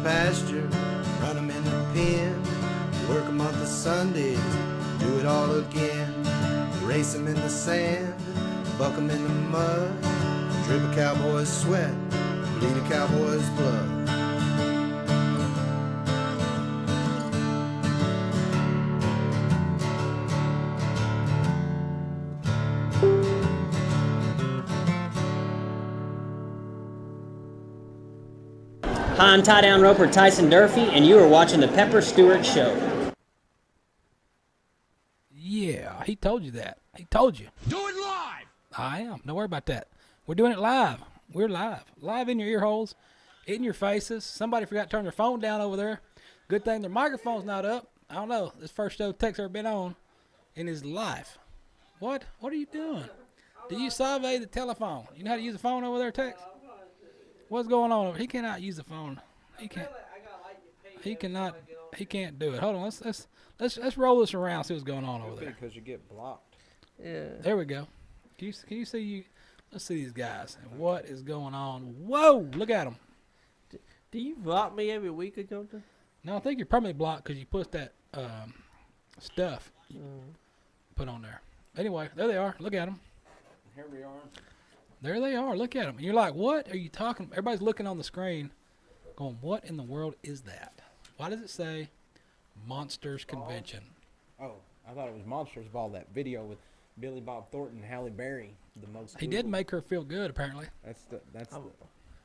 pasture, run them in the pen, work them on the Sundays, do it all again. Race them in the sand, buck them in the mud, drip a cowboy's sweat, bleed a cowboy's blood. Hi, I'm tie-down roper Tyson Durfee, and you are watching the Pepper Stewart Show. Yeah, he told you that. He told you. Do it live! I am. Don't worry about that. We're doing it live. We're live. Live in your ear holes, in your faces. Somebody forgot to turn their phone down over there. Good thing their microphone's not up. I don't know. This first show Tex ever been on in his life. What? What are you doing? Do you survey the telephone? You know how to use a phone over there, Tex? What's going on? He cannot use the phone. He can't. He cannot. He can't do it. Hold on. Let's roll this around. See what's going on over there. Because you get blocked. Yeah. There we go. Can you see you? Let's see these guys and what is going on. Whoa! Look at them. Do you block me every week or something? No, I think you're permanently blocked because you put that stuff put on there. Anyway, there they are. Look at them. Here we are. There they are. Look at them. And you're like, what are you talking? Everybody's looking on the screen going, what in the world is that? Why does it say Monsters Convention? Oh, I thought it was Monsters Ball, that video with Billy Bob Thornton and Halle Berry. The most He did make her feel good, apparently. That's the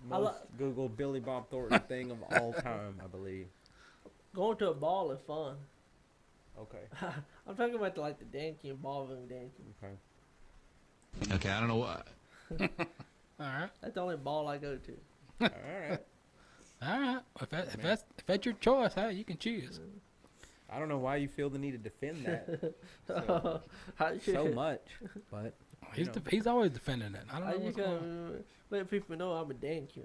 most Googled Billy Bob Thornton thing of all time, I believe. Going to a ball is fun. Okay. I'm talking about the dancing, ballroom dancing. Okay. Okay, I don't know why. All right. That's the only ball I go to. All right. All right. If that's your choice, hey, you can choose. I don't know why you feel the need to defend that so much, but he's always defending it. I don't know I what's going on. Let people know I'm a dancer.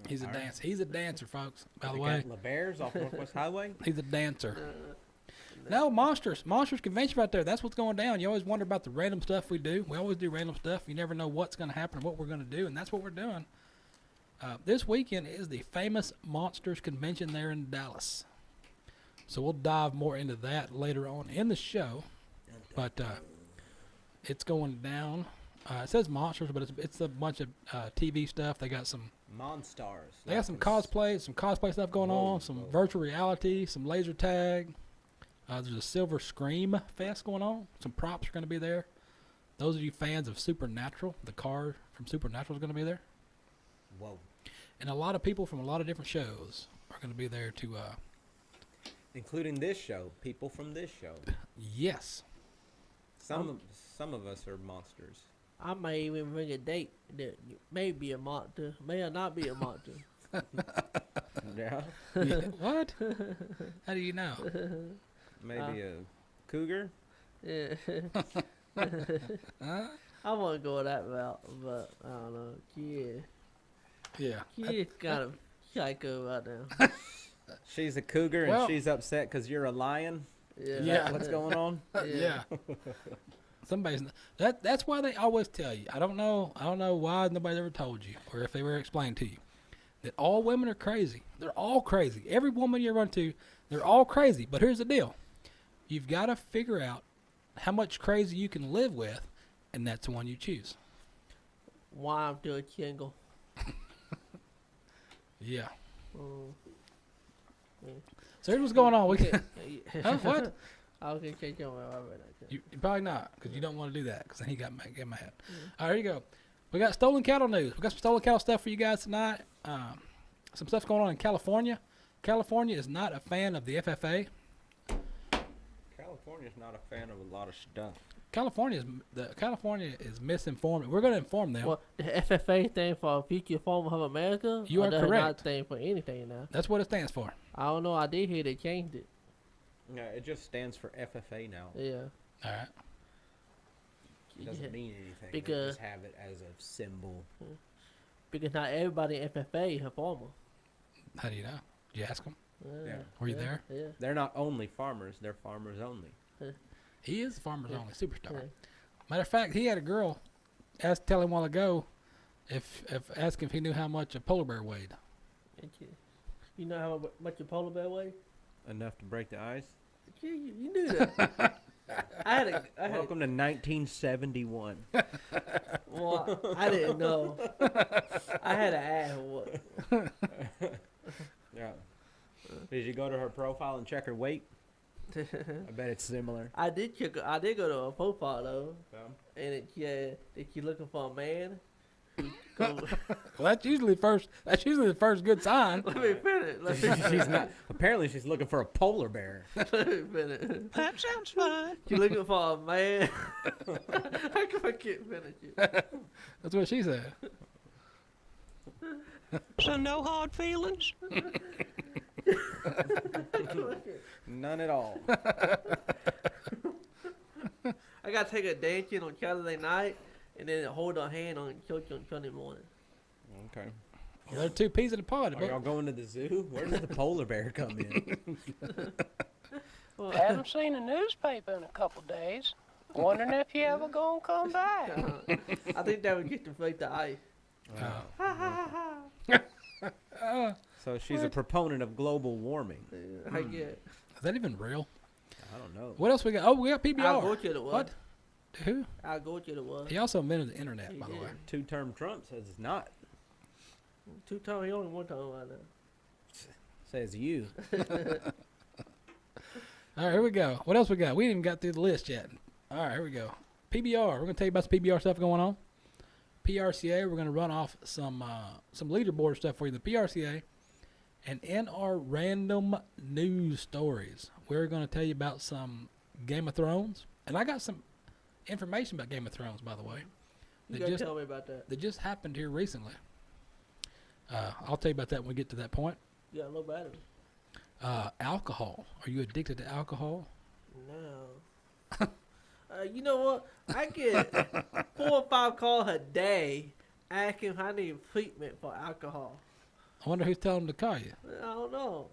He's a dancer. He's a dancer, folks. By the They way, got La Bears off Northwest Highway. he's a dancer. No, Monsters Convention right there. That's what's going down. You always wonder about the random stuff we do. We always do random stuff. You never know what's going to happen or what we're going to do, and that's what we're doing. This weekend is the famous Monsters Convention there in Dallas. So we'll dive more into that later on in the show. But it's going down. It says Monsters, but it's a bunch of TV stuff. They got some Monstars. They got some cosplay stuff going on, some virtual reality, some laser tag. There's a Silver Scream Fest going on. Some props are going to be there. Those of you fans of Supernatural, the car from Supernatural is going to be there. Whoa. And a lot of people from a lot of different shows are going to be there to... including this show, people from this show. Yes. Some of us are monsters. I may even bring a date that may be a monster, may not be a monster. Yeah. What? How do you know? Maybe a cougar? Yeah. I won't go that route, but I don't know. Yeah. She's kind of psycho right now. She's a cougar and she's upset because you're a lion? Yeah. What's going on? Yeah. Somebody's that's why they always tell you. I don't know why nobody's ever told you or if they were explained to you that all women are crazy. They're all crazy. Every woman you run to, they're all crazy. But here's the deal. You've got to figure out how much crazy you can live with, and that's the one you choose. Why I'm still single. Yeah. Yeah. So here's what's going on. We can, huh? What? I was going to say something about that. You probably not, because you don't want to do that, because then he got mad. All right, here you go. We got stolen cattle news. We got some stolen cattle stuff for you guys tonight. Some stuff's going on in California. California is not a fan of the FFA. California's not a fan of a lot of stuff. California is misinformed. We're going to inform them. Well, the FFA stands for Future Form of America. You are correct. Not stand for anything now. That's what it stands for. I don't know. I did hear they changed it. No, it just stands for FFA now. Yeah. All right. It doesn't mean anything. Because they just have it as a symbol. Because not everybody in FFA is a farmer. How do you know? Did you ask them? Yeah. Were you there? Yeah. They're not only farmers. They're farmers only. He is farmers only superstar. Yeah. Matter of fact, he had a girl tell him a while ago ask him if he knew how much a polar bear weighed. You know how much a polar bear weigh? Enough to break the ice. You knew that. Welcome to 1971. Well, I didn't know. I had to ask what. Yeah. Did you go to her profile and check her weight? I bet it's similar. I did go to a profile though, Yeah. and if you're looking for a man, who go, Well, that's usually the first good sign. let me finish. She's not. Apparently, she's looking for a polar bear. Let me finish. That sounds fun. You're looking for a man. How come I can't finish it? That's what she said. So no hard feelings? None at all. I gotta take a dancing on Saturday night, and then hold her hand on church on Sunday morning. Okay. Well, they're two peas in a pod. Are y'all going to the zoo? Where does the polar bear come in? Well, Haven't seen a newspaper in a couple days. Wondering if you ever gonna come back. I think that would get to break the ice. So she's a proponent of global warming. I get. Is that even real? I don't know. What else we got? Oh, we got PBR. I'll go to the one. What? Who? I'll go to the one. He also invented the internet, by the Yeah. way. Two-term Trump says it's not. 2 times, he only 1 time right now. Says you. All right, here we go. What else we got? We ain't even got through the list yet. All right, here we go. PBR. We're going to tell you about some PBR stuff going on. PRCA, we're going to run off some leaderboard stuff for you. The PRCA. And in our random news stories, we're going to tell you about some Game of Thrones. And I got some information about Game of Thrones, by the way. You gotta tell me about that. That just happened here recently. I'll tell you about that when we get to that point. You got low battery. Alcohol. Are you addicted to alcohol? No. You know what? I get 4 or 5 calls a day asking if I need treatment for alcohol. I wonder who's telling them to call you. I don't know.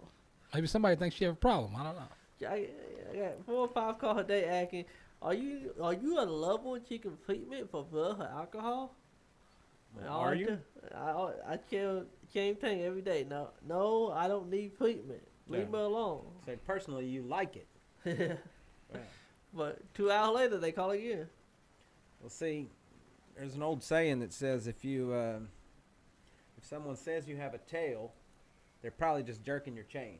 Maybe somebody thinks you have a problem. I don't know. I got 4 or 5 calls a day asking, are you a loved one seeking treatment for blood or alcohol? Are you? I tell same thing every day. No, I don't need treatment. Leave me alone. So personally, you like it. Yeah. But 2 hours later, they call again. Well, see, there's an old saying that says if someone says you have a tail, they're probably just jerking your chain.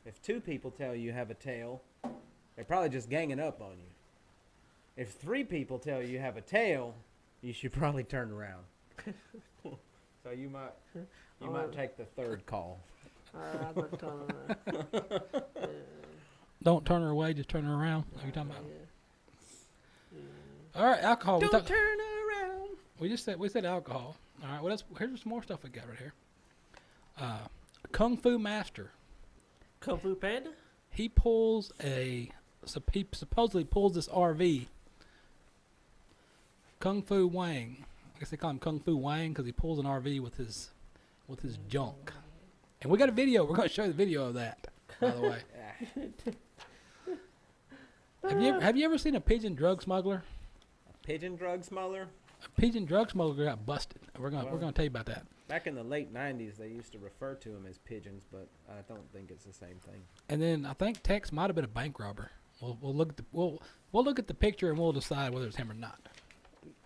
If 2 people tell you have a tail, they're probably just ganging up on you. If 3 people tell you have a tail, you should probably turn around. So you might take the 3rd call. I'm not telling her. Don't turn her away, just turn her around. What are you talking about? Yeah. All right, alcohol. Don't turn around. We said alcohol. All right, well, here's some more stuff we got right here. Kung Fu Master. Kung Fu Panda? He supposedly pulls this RV. Kung Fu Wang. I guess they call him Kung Fu Wang because he pulls an RV with his junk. And we got a video. We're going to show you the video of that, by the way. Have you ever seen a pigeon drug smuggler? A pigeon drug smuggler? A pigeon drug smuggler got busted. We're going to tell you about that. Back in the late 90s, they used to refer to them as pigeons, but I don't think it's the same thing. And then I think Tex might have been a bank robber. We'll look at the picture and we'll decide whether it's him or not.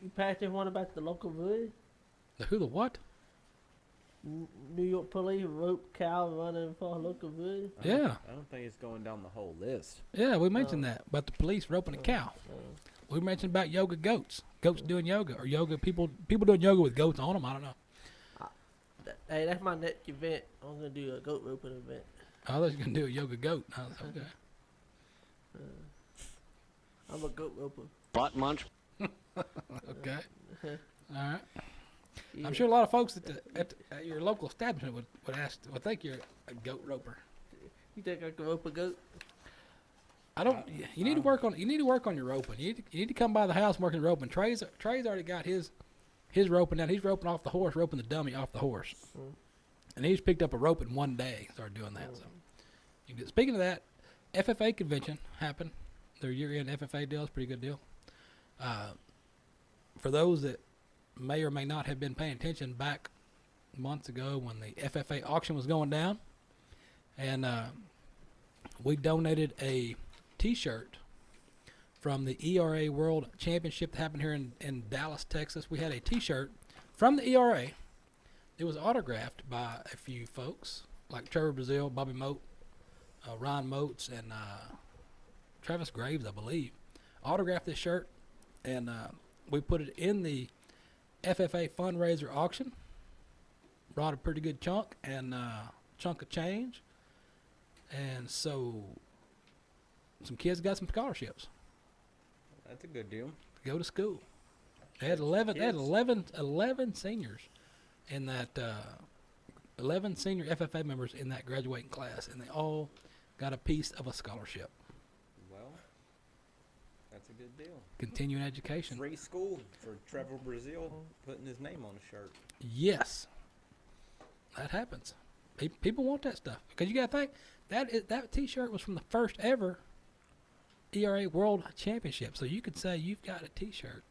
You passed this one about the local village? The what? New York police rope cow running for a local village? Yeah. I don't think it's going down the whole list. Yeah, we mentioned that about the police roping a cow. We mentioned about yoga goats. Goats doing yoga or yoga people doing yoga with goats on them. I don't know. Hey, that's my next event. I'm gonna do a goat roping event. I thought you were gonna do a yoga goat. I was like, okay. I'm a goat roper. Butt munch. Okay. All right. Yeah. I'm sure a lot of folks at your local establishment would think you're a goat roper. You think I can rope a goat? I don't. You need to work on your roping. You need to come by the house and work in roping. Trey's already got his roping down. He's roping off the horse, roping the dummy off the horse, and he's picked up a rope in one day. Started doing that. So, speaking of that, FFA convention happened. Their year-end FFA deal is a pretty good deal. For those that may or may not have been paying attention back months ago when the FFA auction was going down, And we donated a T-shirt from the ERA World Championship that happened here in Dallas, Texas. We had a T-shirt from the ERA. It was autographed by a few folks like Trevor Brazil, Bobby Moat, Ron Moats, and Travis Graves, I believe. Autographed this shirt, and we put it in the FFA fundraiser auction. Brought a pretty good chunk and chunk of change, and so some kids got some scholarships That's a good deal. to go to school. They had 11. They had 11 seniors in that 11 senior FFA members in that graduating class, and they all got a piece of a scholarship. Well, that's a good deal. Continuing education. Free school for Trevor Brazil putting his name on a shirt. Yes, that happens. People want that stuff because you got to think that T-shirt was from the first ever ERA World Championship. So you could say you've got a T-shirt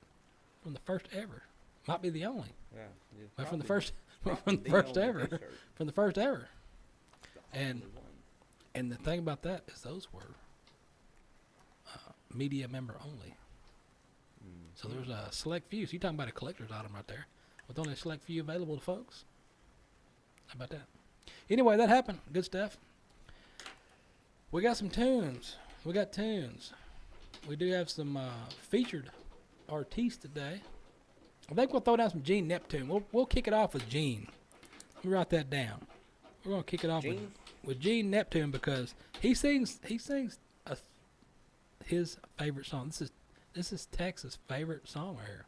from the first ever. Might be the only, Yeah. but from the first, from the the first only ever, T-shirt. from the first ever. The And only one. and the thing about that is those were media member only. So there's a select few. So you're talking about a collector's item right there, with only a select few available to folks. How about that? Anyway, that happened. Good stuff. We got some tunes. We got tunes. We do have some featured artists today. I think we'll throw down some Gene Neptune. We'll kick it off with Gene. Let me write that down. We're gonna kick it off Gene? with Gene Neptune because he sings his favorite song. This is Tex's favorite song right here.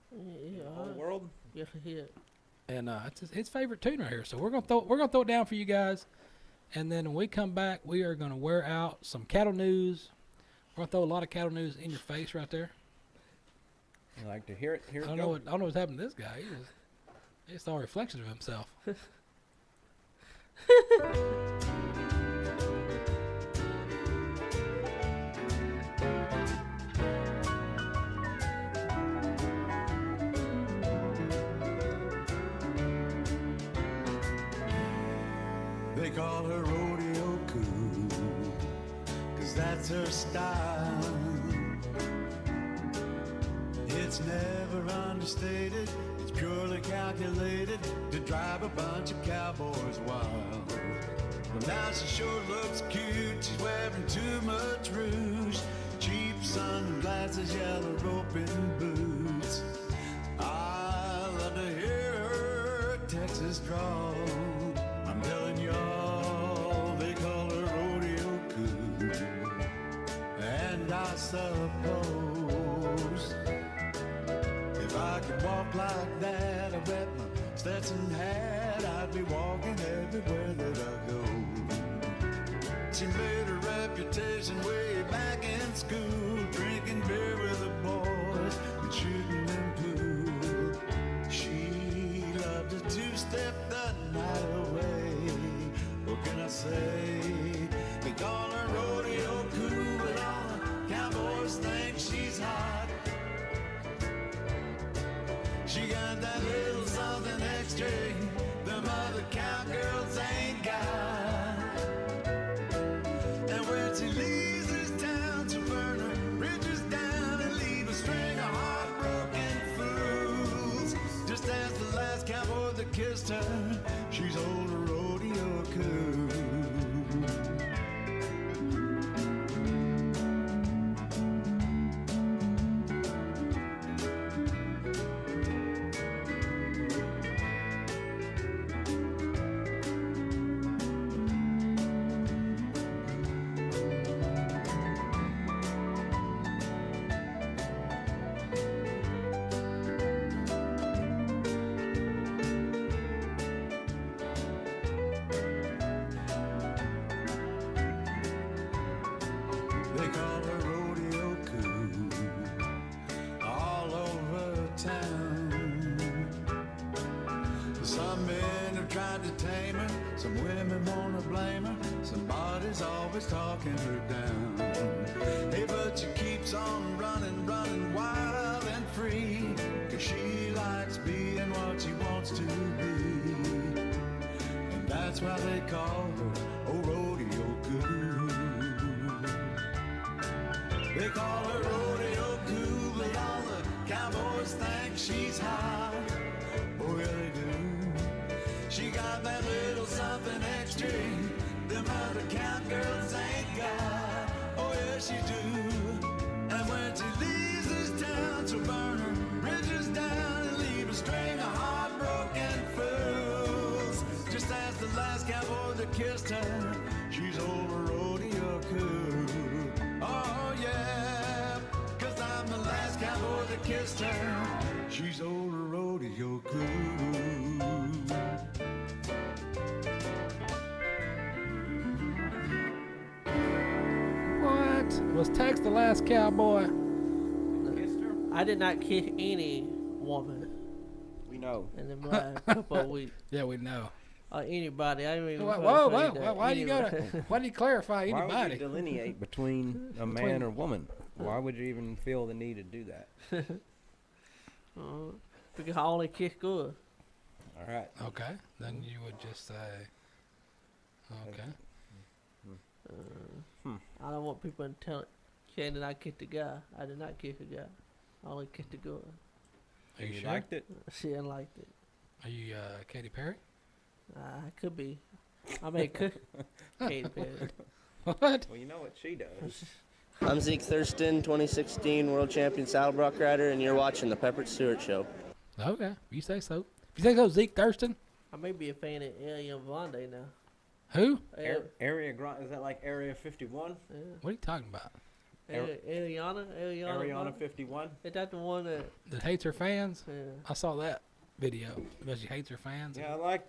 Yeah, The whole world. yeah, yeah. And it's his favorite tune right here. So we're gonna throw it down for you guys, and then when we come back, we are gonna wear out some cattle news. We're gonna throw a lot of cattle news in your face right there. I like to hear it. Hear I it don't go. know what's happened to this guy. He's all reflection of himself. They call her rodeo cool, 'cause that's her style. It's never understated, it's purely calculated to drive a bunch of cowboys wild. Well, now she sure looks cute, she's wearing too much rouge, cheap sunglasses, yellow rope and boots. I love to hear her Texas drawl. I'm telling y'all, they call her rodeo cool. And I suppose if I could walk like that, I bet my Stetson hat, I'd be walking everywhere that I go. She made her reputation way back in school, drinking beer with the boys and shooting in pool. She loved to two-step the night away. What can I say? They call her rodeo cool, but all the cowboys think she's hot. She got that little something extra them other cowgirls ain't got. And when she leaves this town, she'll burn her bridges down and leave a string of heartbroken fools. Just as the last cowboy that kissed her, she's old rodeo cool. They call her rodeo cool all over town. Some men have tried to tame her, some women wanna blame her, somebody's always talking her down. Hey, but she keeps on running, running wild and free, 'cause she likes being what she wants to be. And that's why they call her, oh, rodeo she's hot. Oh, yeah, they do. She got that little something extra them other cowgirls ain't got. Oh, yeah, she do. And when she leaves this town, she'll burn her bridges down and leave a string of heartbroken fools. Just as the last cowboy that kissed her, she's old rodeo cool. Oh, yeah, 'cause I'm the last cowboy that kissed her. She's old rodeo cool. What? Was Tex the last cowboy? I did not kiss any woman We know. in the last couple of weeks. Yeah, we know. Or anybody. I don't even Why do you gotta? Why do you clarify Why would anybody? you delineate between a man or woman? Why would you even feel the need to do that? Because I only kiss good. All right. Okay, then you would just say. Okay. I don't want people to saying that I kissed a guy. I did not kiss a guy. I only kissed a girl. Are you You sure? liked it? She didn't like it. Are you Katy Perry? I could be. I may cook Katy Perry. What? Well, you know what she does. I'm Zeke Thurston, 2016 World Champion Saddlebrook Rider, and you're watching the Pepper Stewart Show. Okay, if you say so. If you say so, Zeke Thurston. I may be a fan of Alien Vonde now. Who? Area Grant, is that like Area 51? What are you talking about? Ariana? Ariana 51? Is that the one that... That hates her fans? Yeah. I saw that video because she hates her fans. Yeah, like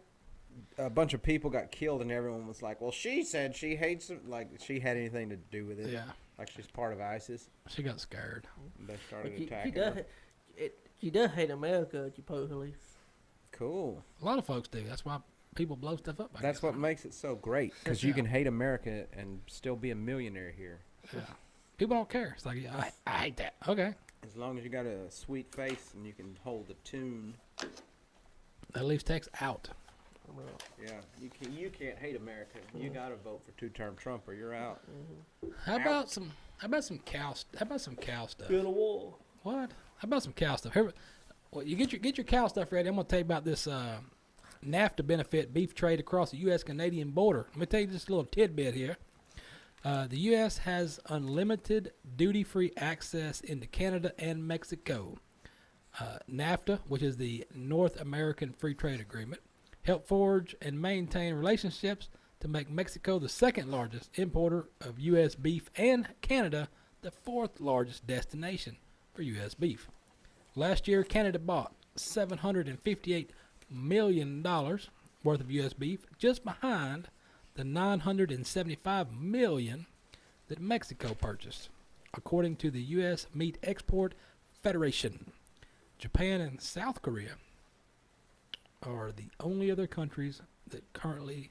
a bunch of people got killed and everyone was like, well, she said she hates it. Like she had anything to do with it. Yeah. Like she's part of ISIS. She got scared. And they started She attacking does, her. she does hate America, supposedly. Cool. A lot of folks do. That's why people blow stuff up. I That's guess. what makes it so great. Because you can hate America and still be a millionaire here. Yeah. People don't care. It's like, yeah, I hate that. Okay. As long as you got a sweet face and you can hold the tune. That leaves Tex out. Yeah, you can't hate America. You got to vote for two-term Trump or you're out. How about some cow? How about some cow stuff? Build a wall. What? How about some cow stuff? Here, well, you get your cow stuff ready. I'm gonna tell you about this NAFTA benefit beef trade across the U.S.-Canadian border. Let me tell you just a little tidbit here. The U.S. has unlimited duty-free access into Canada and Mexico. NAFTA, which is the North American Free Trade Agreement, help forge and maintain relationships to make Mexico the second largest importer of U.S. beef and Canada the fourth largest destination for U.S. beef. Last year, Canada bought $758 million worth of U.S. beef, just behind the $975 million that Mexico purchased, according to the U.S. Meat Export Federation. Japan and South Korea are the only other countries that currently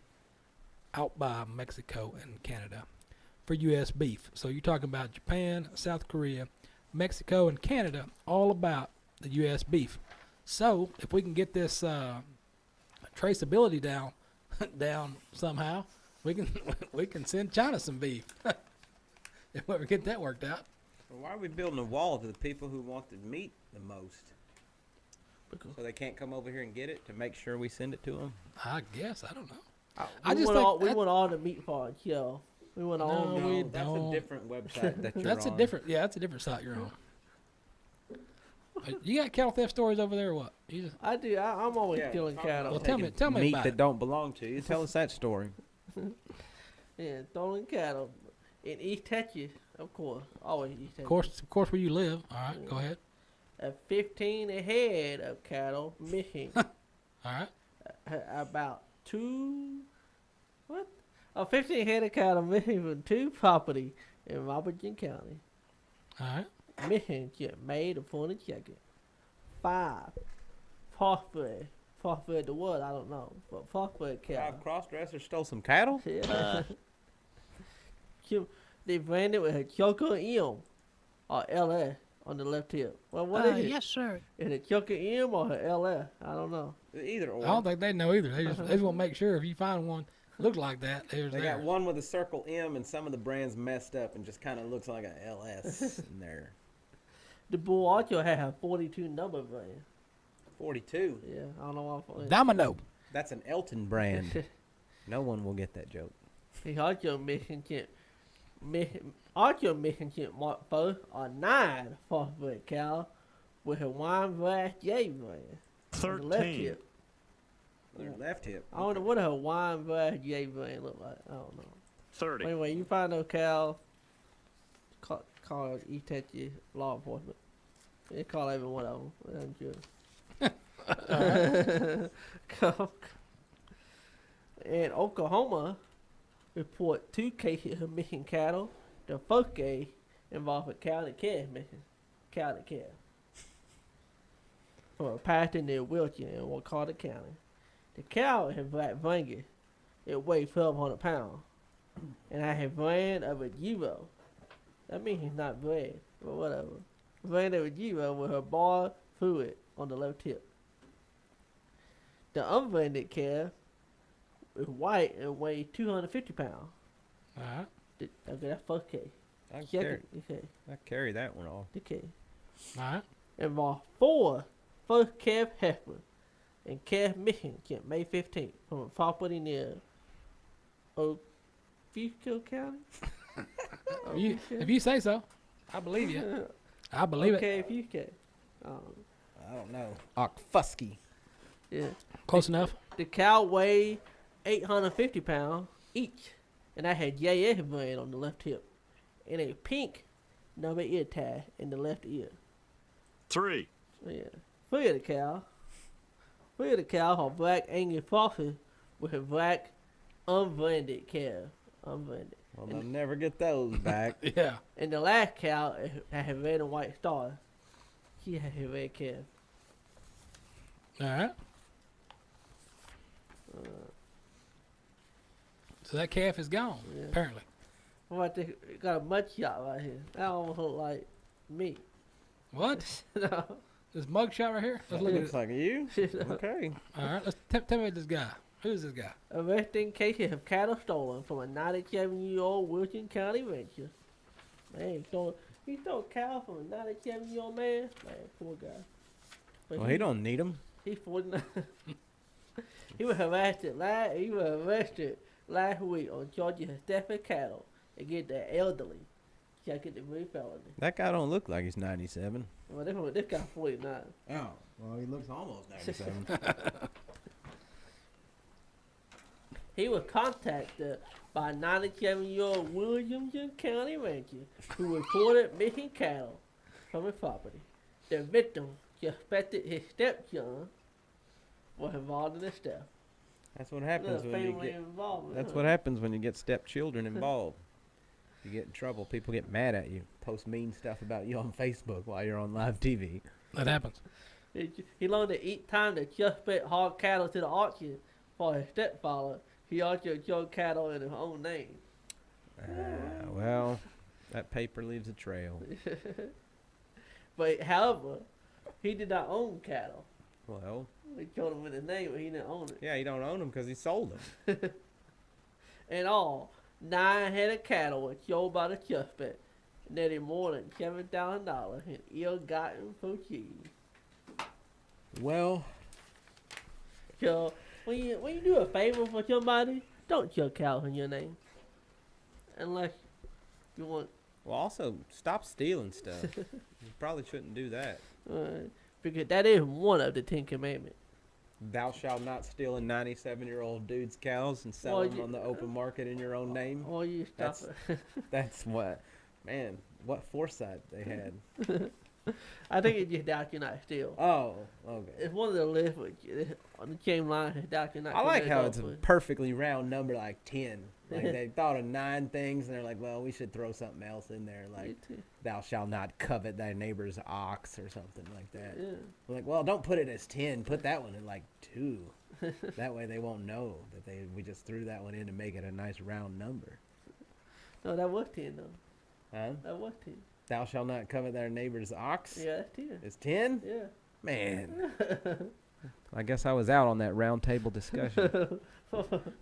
outbuy Mexico and Canada for U.S. beef. So you're talking about Japan, South Korea, Mexico, and Canada, all about the U.S. beef. So if we can get this traceability down somehow, we can send China some beef. If we ever get that worked out. Well, why are we building a wall to the people who want the meat the most? So they can't come over here and get it to make sure we send it to them? I guess. I don't know. We want all the meat for a kill. We want all the meat. That's a different website that you're That's on. that's a different site you're on. You got cattle theft stories over there or what? I do. I'm always killing cattle. Well, tell me meat about that it. don't belong to you. Tell us that story. Yeah, stolen cattle. In East Texas, of course. Always East Texas. Of course, where you live. All right, go ahead. 15 head of cattle missing. All right. About 15 head of cattle missing from 2 property in Robertson County. All right. Missing get made upon a check. 5 phosphate. Phosphate the what? I don't know. But phosphate cattle. 5 cross-dressers stole some cattle? Yeah. They branded with a choker M or LS on the left hip. Well, what is it? Yes, sir. Is it choker M or a LS? I don't know. Either or. I don't think they know either. They just want to make sure if you find one look like that, They there. got one with a circle M, and some of the brands messed up and just kind of looks like an LS in there. The bull also had a 42 number brand. 42. Yeah, I don't know why I'm playing. Domino. That's an Elton brand. No one will get that joke. He also mission Mark 4 or 9 Foster cow with a wine glass J brand. On the left 13. hip. Their left hip. I wonder what a wine glass J brand look like. I don't know. 30. Anyway, you find those cows, call Itachi law enforcement. They call every one of them. I'm sure. In Oklahoma, report 2 cases of missing cattle. The first case involved a cow and calf missing. Cow and calf. From a pasture near Wiltshire in Waukota County. The cow had black blanket. It weighed 1,200 pounds. And I had brand of a Giro. That means he's not bred, but whatever. Brand of a Giro with her bar fluid on the left hip. The unbranded calf is white and weighs 250 pounds. All right. Okay, that's first case. I Second case. carry that one off. The case. All right. Involved 4 first calf heifers and calf missing since May 15th from a property near Ophir County. If you say so, I believe you. I believe it. Okay, if you can. I don't know. Okfuski. Yeah. Close enough. The cow weighed 850 pounds each, and I had JS brand on the left hip, and a pink number ear tie in the left ear. 3. Yeah. Three of the cows are black Angus crosses with a black unbranded calf. Unbranded. Well, they'll never get those back. Yeah. And the last cow has a red and white star. She has a red calf. All right. So that calf is gone, Yeah. apparently. What about this? Got a mud shot right here. That almost look like me. What? No. This mug shot right here? Let's That look at looks it. like you. No. Okay. All right. Let's tell me about this guy. Who's this guy? Arresting cases of cattle stolen from a 97-year-old Wilson County rancher. Man, he stole cattle from a 97-year-old man. Man, poor guy. But Well, he don't need them. He's 49. He was arrested last week on charges of theft cattle against the elderly. Check it, the real felony. That guy don't look like he's 97. Well, this guy's 49. Oh, well, he looks almost 97. He was contacted by a 97-year-old Williamson County rancher who reported missing cattle from his property. The victim suspected his stepson was involved in the theft. That's what happens when you get. involvement. That's huh? what happens when you get stepchildren involved. You get in trouble. People get mad at you. Post mean stuff about you on Facebook while you're on live TV. That happens. He learned that each time the suspect hauled cattle to the auction for his stepfather, he also sold cattle in his own name. Well, that paper leaves a trail. But however, he did not own cattle. Well, He told him in his name, but he didn't own it. yeah, you don't own them because he sold them. In all, 9 head of cattle were sold by the suspect, netting more than $7,000 in ill-gotten proceeds. Well, So when you do a favor for somebody, don't sell cows in your name, unless you want. also stop stealing stuff. You probably shouldn't do that. Because that is one of the 10 Commandments. Thou shalt not steal a 97-year-old dude's cows and sell Well, them you- on the open market in your own name. Or you stop it. That's what, man, what foresight they had. I think it just doubt you not steal. Oh, okay. It's one of the lists on the same line. It's doubt you not. I like commit how it's a adultery. perfectly round number, like 10. Like they thought of 9 things, and they're like, well, we should throw something else in there, like thou shalt not covet thy neighbor's ox or something like that. Yeah. I'm like, well, don't put it as 10. Put that one in like 2. That way they won't know that we just threw that one in to make it a nice round number. No, that was 10 though. Huh? That was 10. Thou shalt not covet thy neighbor's ox. Yeah, that's 10. It's 10? Yeah. Man. I guess I was out on that round table discussion.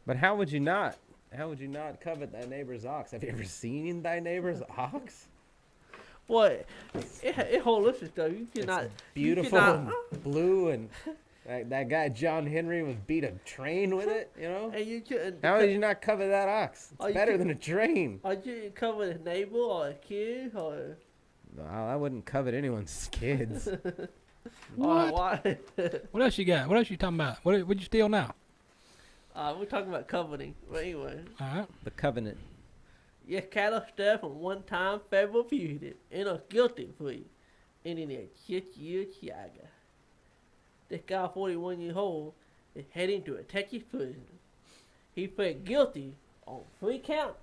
But how would you not? How would you not covet thy neighbor's ox? Have you ever seen thy neighbor's ox? Boy, it holistic stuff. You cannot. It's beautiful You cannot, and blue, and that guy John Henry was beat a train with it. You know. and you couldn't. How did you not cover that ox? Oh, It's you better could- than a train. Or you didn't cover his neighbor or a kid or. No, I wouldn't covet anyone's kids. Or why? What else you got? What else you talking about? What'd you steal now? We're talking about coveting. But anyway. All right. The covenant. Yes, cattle stuff from one-time federal fugitive and a guilty plea ending a 6-year saga. This guy, 41 years old, is heading to a Texas prison. He pled guilty on 3 counts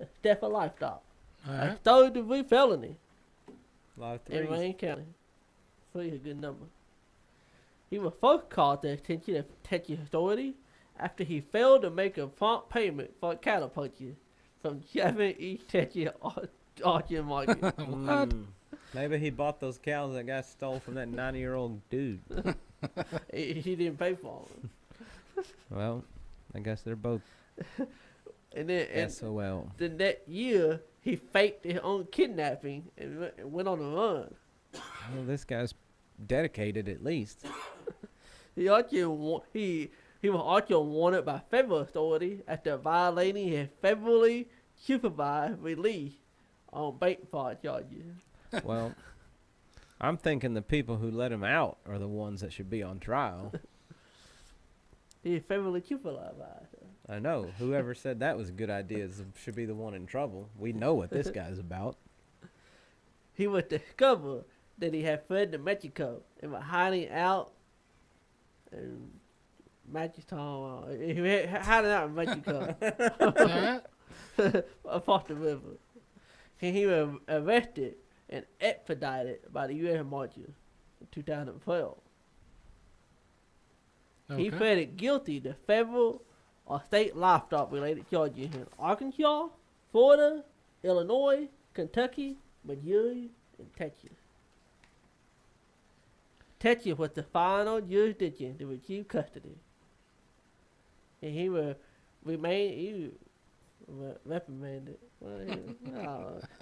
of theft of livestock, All a right. third-degree felony A lot of in threes. Wayne County. 3 is a good number. He was first called to the attention of Texas authorities after he failed to make a prompt payment for a cattle purchase from 7 East Texas auction market. What? Mm. Maybe he bought those cows that got stole from that 90-year-old dude. he didn't pay for them. Well, I guess they're both And then SOL. the next year, he faked his own kidnapping and went on the run. Well, this guy's dedicated at least. He was also wanted by federal authorities after violating his federally supervised release on bait fraud charges. Well, I'm thinking the people who let him out are the ones that should be on trial. He federally supervised. I know. Whoever said that was a good idea should be the one in trouble. We know what this guy's about. He was discovered that he had fled to Mexico and was hiding out in Mexico. He was hiding out in Mexico. All right. Across the river. And he was arrested and extradited by the U.S. Marshals in 2012. He Okay. pleaded guilty to federal or state livestock related charges in Arkansas, Florida, Illinois, Kentucky, Missouri, and Texas. Texas was the final jurisdiction to receive custody. And he was reprimanded.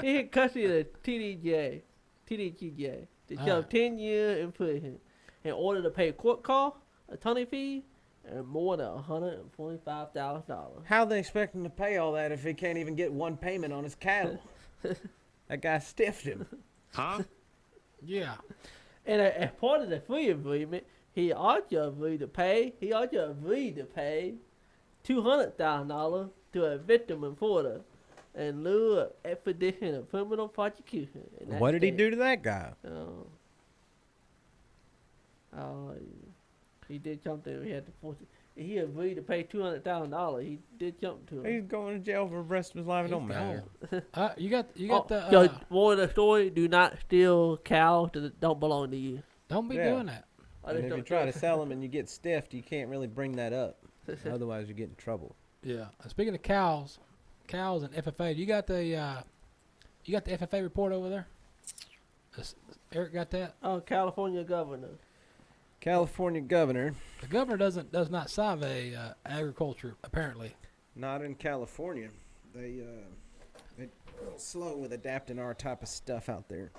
He had custody of the TDGJ to serve 10 years in prison in order to pay court costs, attorney fees, and more than $125,000. How they expect him to pay all that if he can't even get one payment on his cattle? That guy stiffed him. Huh? Yeah. And as part of the free agreement, he also agreed to pay $200,000 to a victim in Florida in lieu of expedition of criminal prosecution. in that What did he state. do to that guy? He did something. He had to force it. He agreed to pay $200,000. He did something to him. He's going to jail for the rest of his life. It don't matter. You got the. so more of the story: do not steal cows that don't belong to you. Don't be Yeah. doing that. And if you try to sell them and you get stiffed, you can't really bring that up. Otherwise, you get in trouble. Yeah. Speaking of cows and FFA, you got the FFA report over there? Eric got that? Oh, California governor. California governor, The governor does not survey agriculture apparently. not in California. They're a little slow with adapting our type of stuff out there.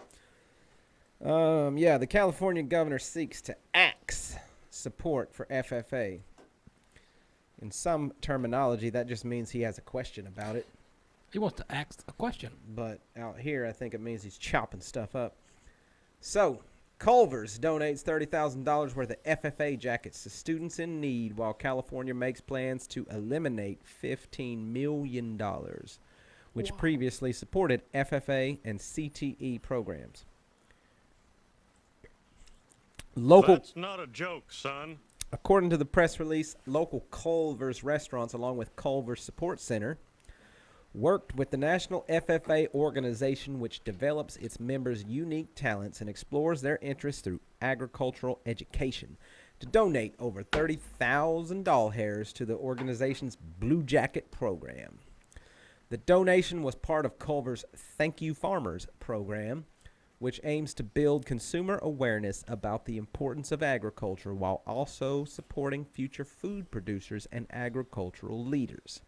The California governor seeks to axe support for FFA. In some terminology, that just means he has a question about it. He wants to ask a question. But out here, I think it means he's chopping stuff up. So, Culver's donates $30,000 worth of FFA jackets to students in need, while California makes plans to eliminate $15 million, which previously supported FFA and CTE programs. That's not a joke, son. According to the press release, local Culver's restaurants, along with Culver's Support Center, worked with the National FFA organization, which develops its members' unique talents and explores their interests through agricultural education, to donate over 30,000 doll hairs to the organization's Blue Jacket program. The donation was part of Culver's Thank You Farmers program, which aims to build consumer awareness about the importance of agriculture while also supporting future food producers and agricultural leaders.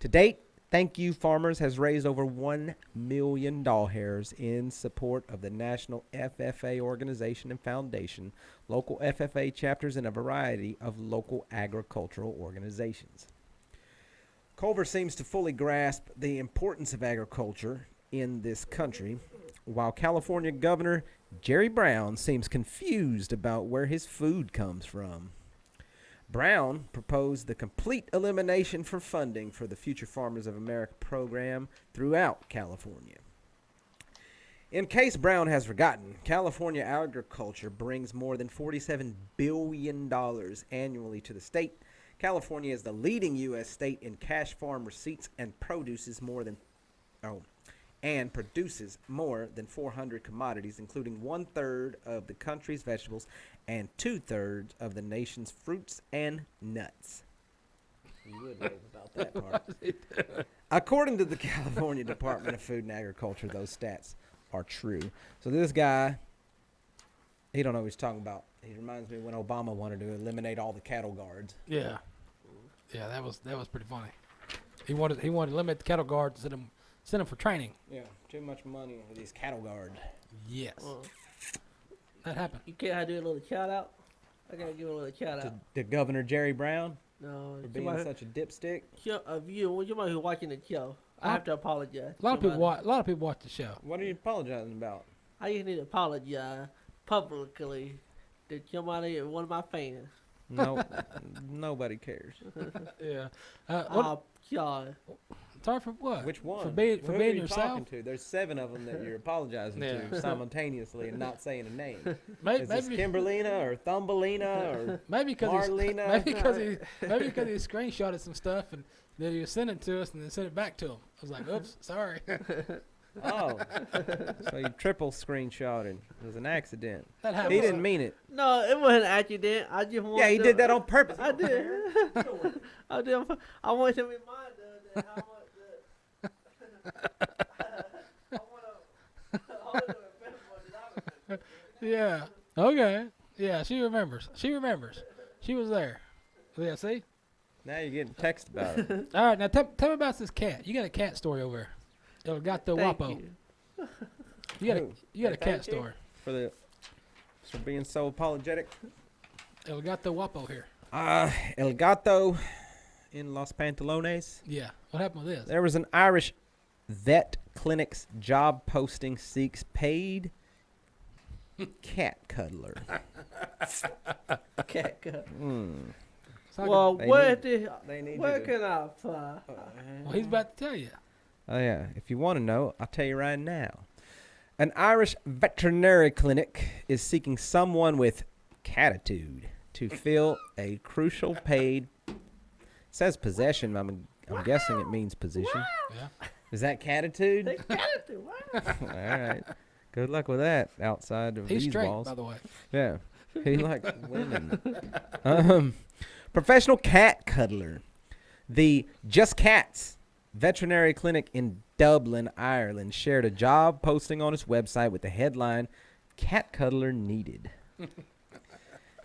To date, Thank You Farmers has raised over $1 million in support of the National FFA organization and foundation, local FFA chapters, and a variety of local agricultural organizations. Culver seems to fully grasp the importance of agriculture in this country, while California Governor Jerry Brown seems confused about where his food comes from. Brown proposed the complete elimination for funding for the Future Farmers of America program throughout California. In case Brown has forgotten, California agriculture brings more than $47 billion annually to the state. California is the leading U.S. state in cash farm receipts and produces more than 400 commodities, including 1/3 of the country's vegetables and 2/3 of the nation's fruits and nuts. You would rave about that part. According to the California Department of Food and Agriculture, those stats are true. So this guy, he don't know what he's talking about. He reminds me when Obama wanted to eliminate all the cattle guards. Yeah, that was pretty funny. He wanted to eliminate the cattle guards, send them for training. Yeah, too much money for these cattle guards. Yes, that happened. You can't do a little shout out? I gotta give a little shout out. To Governor Jerry Brown No, for being such a dipstick. You who's watching the show. I have to apologize. A lot of people watch the show. What are you apologizing about? I just need to apologize publicly to somebody, one of my fans. No, nobody cares. Yeah. God. Sorry for what? Which one? For being Who are you yourself. Talking to? There's 7 of them that you're apologizing to simultaneously and not saying a name. Is this Kimberlina or Thumbelina or Marlena? Maybe because he screenshotted some stuff and then he was sending it to us and then sent it back to him. I was like, oops, sorry. Oh, so you triple screenshotted. It was an accident. That happened. He didn't mean it. No, it wasn't an accident. I just wanted he did that on purpose. I did. I did. I wanted to remind her that how much I want to Yeah. Okay. Yeah, she remembers. She was there. Yeah, see? Now you're getting text about it. All right, now tell me about this cat. You got a cat story over there. El Gato Guapo. You got a cat story. For being so apologetic. El Gato Guapo here. El Gato in Los Pantalones. Yeah. What happened with this? There was an Irish vet clinic's job posting seeks paid cat cuddler. Cat cuddler. Well, where where can I fly? Well, he's about to tell you. Oh, yeah. If you want to know, I'll tell you right now. An Irish veterinary clinic is seeking someone with catitude to fill a crucial paid. It says possession. I'm guessing it means position. Yeah. Is that catitude? Catitude. Wow. All right. Good luck with that outside of He's these straight, walls. by the way. Yeah. He likes women. Professional cat cuddler. The Just Cats veterinary clinic in Dublin, Ireland, shared a job posting on its website with the headline, "Cat Cuddler Needed."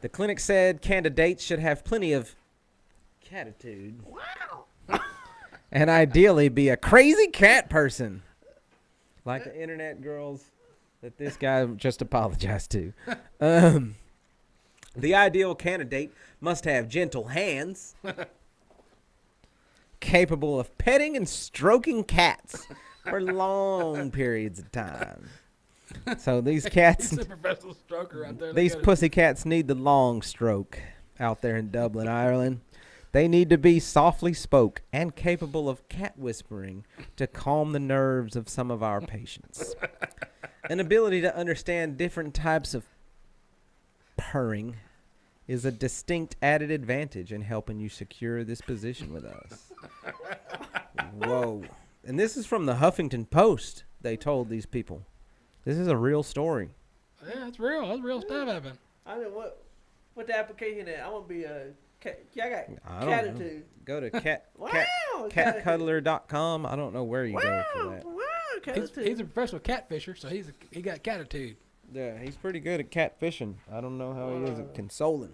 The clinic said candidates should have plenty of catitude. Wow. And ideally be a crazy cat person. Like the internet girls that this guy just apologized to. The ideal candidate must have gentle hands, capable of petting and stroking cats for long periods of time. So these cats, He's a professional stroker out there. these pussy cats need the long stroke out there in Dublin, Ireland. They need to be softly spoke and capable of cat whispering to calm the nerves of some of our patients. An ability to understand different types of purring is a distinct added advantage in helping you secure this position with us. Whoa. And this is from the Huffington Post, they told these people. This is a real story. Yeah, it's real. That's real stuff happening. I know what the application is. I want to be a cat. I got I don't catitude. know. Go to Wow, catcuddler.com. I don't know where you go for that. Wow, catitude. He's a professional catfisher, so he got catitude. Yeah, he's pretty good at catfishing. I don't know how he is at consoling.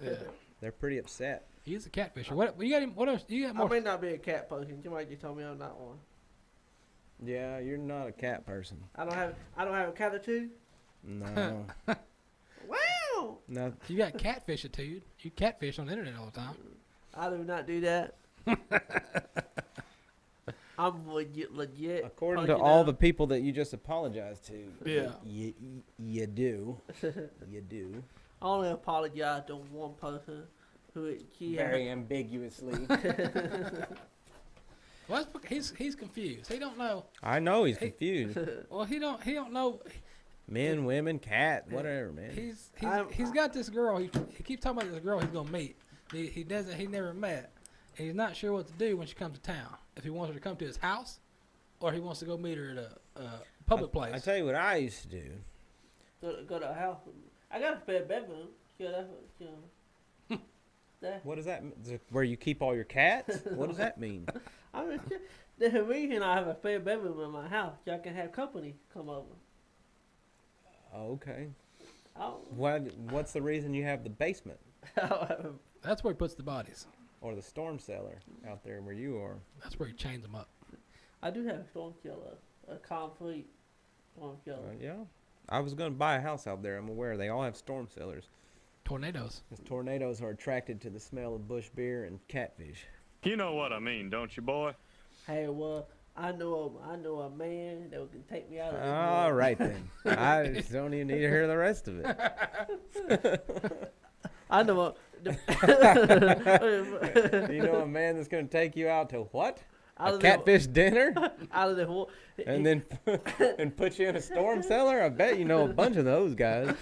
Yeah. They're pretty upset. He's a catfisher. What you got him? What else? You got I more? may not be a cat person. You might just told me I'm not one. Yeah, you're not a cat person. I don't have a cat or two. No. Wow. No. You got catfish attitude. You catfish on the internet all the time. I do not do that. I'm legit. According to punching all out. the people that you just apologized to, Yeah. you do. You do. I only apologize to one person who she Very ambiguously. Well, he's confused. He don't know. I know he's confused. Well, he don't know. Men, women, cat, whatever, man. He's got this girl. He keeps talking about this girl he's gonna meet. He never met, and he's not sure what to do when she comes to town. If he wants her to come to his house, or he wants to go meet her at a public place. I tell you what I used to do. go to a house. I got a spare bedroom. Yeah, that's what that. What does that mean? Where you keep all your cats? What does that mean? I mean, the reason I have a spare bedroom in my house, so I can have company come over. Okay. Oh. What's the reason you have the basement That's where he puts the bodies. or the storm cellar out there where you are? That's where he chains them up. I do have a storm killer, a concrete storm killer. Yeah. I was going to buy a house out there. I'm aware they all have storm cellars. Tornadoes. Because tornadoes are attracted to the smell of bush beer and catfish. You know what I mean, don't you, boy? Hey, well, I know a man that can take me out of this All world. right, then. I just don't even need to hear the rest of it. I know a. Do you know a man that's going to take you out to what? Out A of catfish dinner? out of the whole. And then and put you in a storm cellar? I bet you know a bunch of those guys.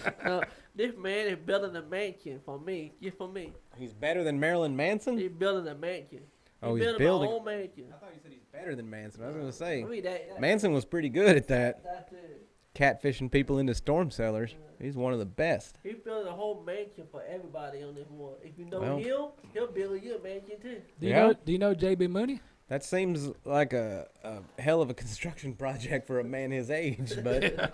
This man is building a mansion for me, just for me. He's better than Marilyn Manson? He's building a mansion. Oh, he's he's building building. my own mansion. I thought you said he's better than Manson. I was going to say. I mean, that, Manson was pretty good at that. that's it. Catfishing people into storm cellars. He's one of the best. He's building a whole mansion for everybody on this world. If you know Well. he'll build you a mansion too. Do you know J.B. Mooney? That seems like a hell of a construction project for a man his age, but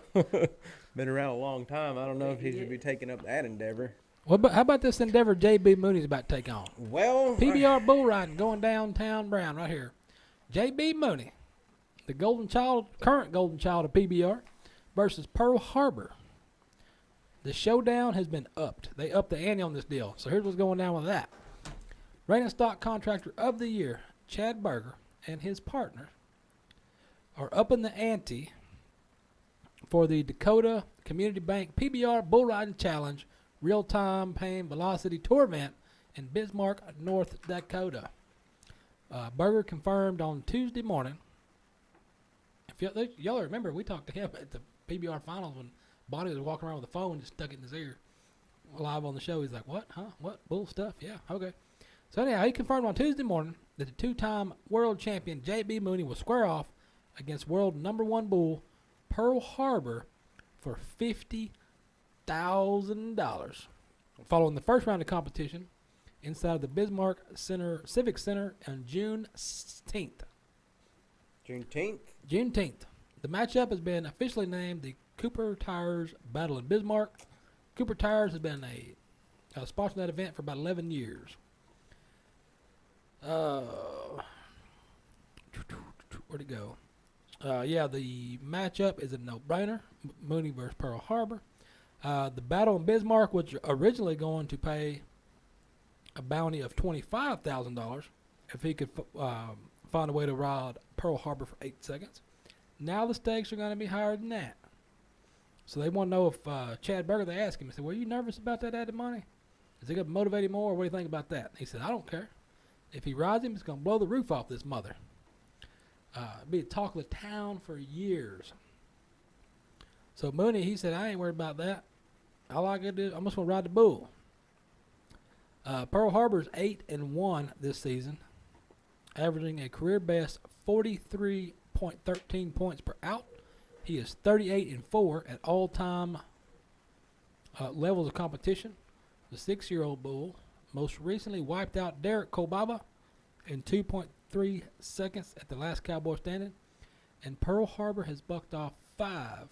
been around a long time. I don't know if he should be taking up that endeavor. How about this endeavor J.B. Mooney's about to take on? Well, PBR bull riding going downtown Brown right here. J.B. Mooney, the current golden child of PBR, versus Pearl Harbor. The showdown has been upped. They upped the ante on this deal. So here's what's going down with that. Rain and Stock Contractor of the Year, Chad Berger, and his partner are upping the ante for the Dakota Community Bank PBR Bull Riding Challenge Real-Time Pain Velocity Tour event in Bismarck, North Dakota. Berger confirmed on Tuesday morning. If y'all remember, we talked to him at the PBR finals when Bonnie was walking around with a phone just stuck it in his ear live on the show. He's like, what? Huh? What? Bull stuff? Yeah, okay. So anyhow, he confirmed on Tuesday morning that the two-time world champion J.B. Mooney will square off against world number one bull Pearl Harbor for $50,000 following the first round of competition inside the Bismarck Civic Center on June 16th. Juneteenth. The matchup has been officially named the Cooper Tires Battle in Bismarck. Cooper Tires has been a sponsor of that event for about 11 years. Where'd it go? The matchup is a no-brainer. Mooney versus Pearl Harbor. The battle in Bismarck was originally going to pay a bounty of $25,000 if he could find a way to ride Pearl Harbor for 8 seconds. Now the stakes are going to be higher than that. So they want to know if Chad Berger, they asked him, they said, were you nervous about that added money? Is it going to motivate him more, or what do you think about that? And he said, I don't care. If he rides him, it's going to blow the roof off this mother. Be the talk of the town for years. So Mooney, he said, I ain't worried about that. All I got to do, I'm just going to ride the bull. Pearl Harbor's 8-1 this season, averaging a career best 43.13 points per out. He is 38-4 at all-time levels of competition. The 6-year-old bull most recently wiped out Derek Kobaba in 2.3 seconds at the last Cowboy standing, and Pearl Harbor has bucked off 5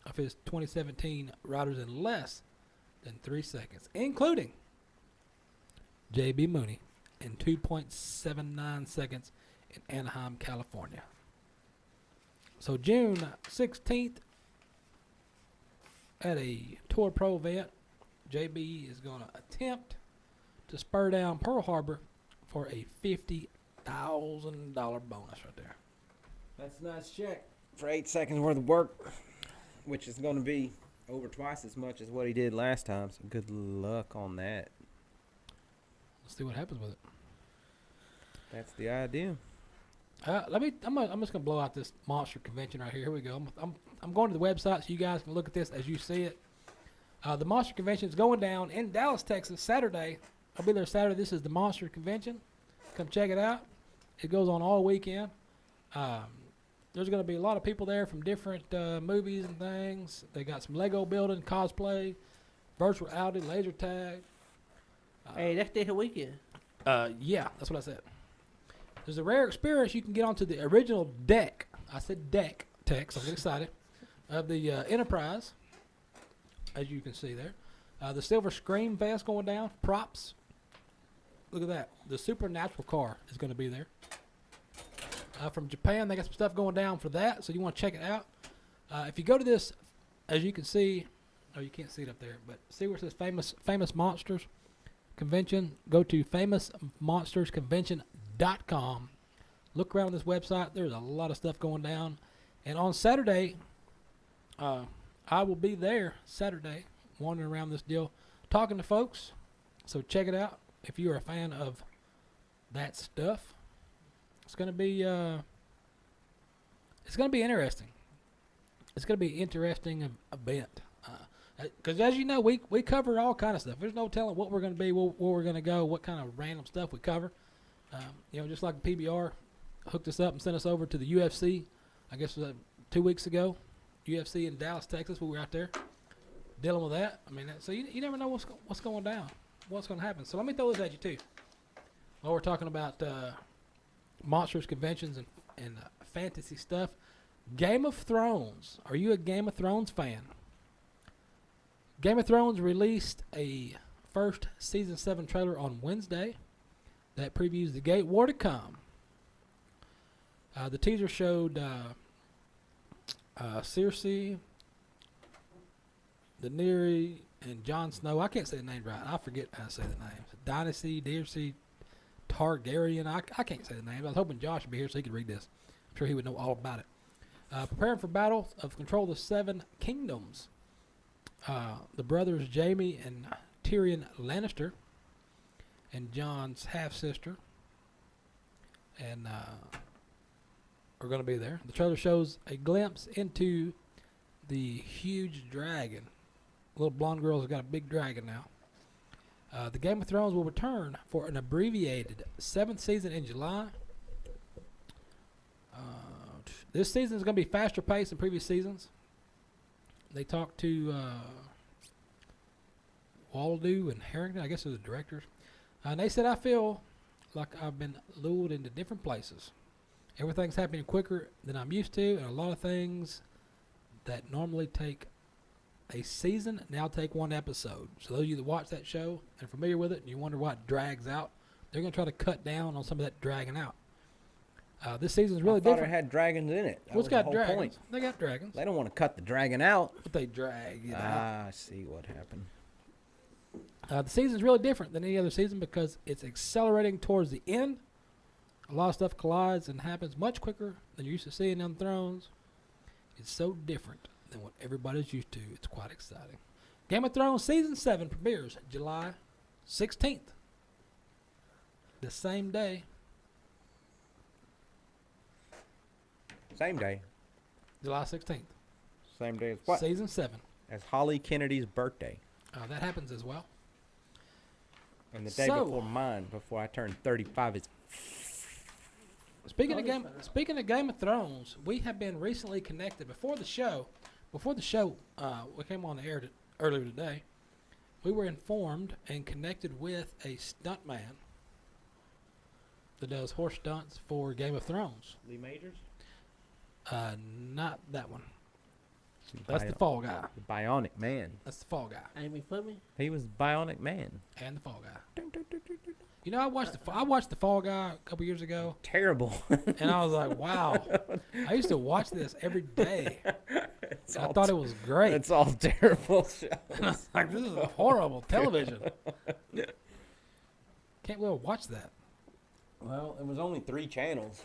of his 2017 riders in less than 3 seconds, including J.B. Mooney in 2.79 seconds in Anaheim, California. So June 16th, at a Tour Pro event, JB is going to attempt to spur down Pearl Harbor for a $50,000 bonus right there. That's a nice check for 8 seconds worth of work, which is going to be over twice as much as what he did last time. So good luck on that. Let's see what happens with it. That's the idea. I'm just gonna blow out this monster convention right here. Here we go. I'm going to the website so you guys can look at this as you see it. The monster convention is going down in Dallas, Texas, Saturday. I'll be there Saturday. This is the monster convention. Come check it out. It goes on all weekend. There's going to be a lot of people there from different movies and things. They got some Lego building, cosplay, virtual reality, laser tag. Hey, that's the weekend. Yeah, that's what I said. There's a rare experience you can get onto the original deck. I said deck, Tex. I'm getting excited. Of the Enterprise, as you can see there. The Silver Scream Fest going down. Props. Look at that. The Supernatural car is going to be there. From Japan, they got some stuff going down for that, so you want to check it out. If you go to this, as you can see, oh, you can't see it up there, but see where it says Famous Monsters Convention. Go to famousmonstersconvention.com. Look around this website. There's a lot of stuff going down. And on Saturday, I will be there Saturday, wandering around this deal, talking to folks. So check it out if you're a fan of that stuff. It's gonna be interesting. It's gonna be an interesting event. Because as you know, we cover all kind of stuff. There's no telling what we're gonna be, where we're gonna go, what kind of random stuff we cover. Just like the PBR hooked us up and sent us over to the UFC. I guess it was 2 weeks ago. UFC in Dallas, Texas. We were out there dealing with that. I mean, so you never know what's going down, what's going to happen. So let me throw this at you too. While we're talking about monsters, conventions, and fantasy stuff, Game of Thrones. Are you a Game of Thrones fan? Game of Thrones released a first season 7 trailer on Wednesday that previews the Gate War to come. The teaser showed Cersei, Daenerys, and Jon Snow. I can't say the name right. I forget how to say the names. Dynasty, Daenerys, Targaryen. I can't say the names. I was hoping Josh would be here so he could read this. I'm sure he would know all about it. Preparing for battle of control of the 7 kingdoms. The brothers Jaime and Tyrion Lannister and Jon's half-sister and are going to be there. The trailer shows a glimpse into the huge dragon. Little blonde girl's got a big dragon now. The Game of Thrones will return for an abbreviated 7th season in July. This season is going to be faster paced than previous seasons. They talked to Waldo and Harrington, I guess they're the directors. And they said, I feel like I've been lured into different places. Everything's happening quicker than I'm used to, and a lot of things that normally take a season now take 1 episode. So those of you that watch that show and are familiar with it and you wonder why it drags out, they're going to try to cut down on some of that dragging out. This season's really different. It had dragons in it. Well, it's got dragons. Point. They got dragons. They don't want to cut the dragon out. But they drag it out. I see what happened. The season's really different than any other season because it's accelerating towards the end. A lot of stuff collides and happens much quicker than you're used to seeing on Thrones. It's so different than what everybody's used to. It's quite exciting. Game of Thrones Season 7 premieres July 16th. The same day. Same day. July 16th. Same day as what? Season 7. As Holly Kennedy's birthday. That happens as well. And the day before mine, before I turned 35, is... Speaking of Game of Thrones, we have been recently connected before the show. We came on the air earlier today. We were informed and connected with a stuntman that does horse stunts for Game of Thrones. Lee Majors? Not that one. That's the Fall Guy. The Bionic Man. That's the Fall Guy. Amy Fleming? He was Bionic Man. And the Fall Guy. You know, I watched the Fall Guy a couple years ago, Terrible. and I was like, wow. I used to watch this every day. I thought it was great. It's all terrible shows. Like, this is horrible television. Can't believe I watched that. Well, it was only 3 channels.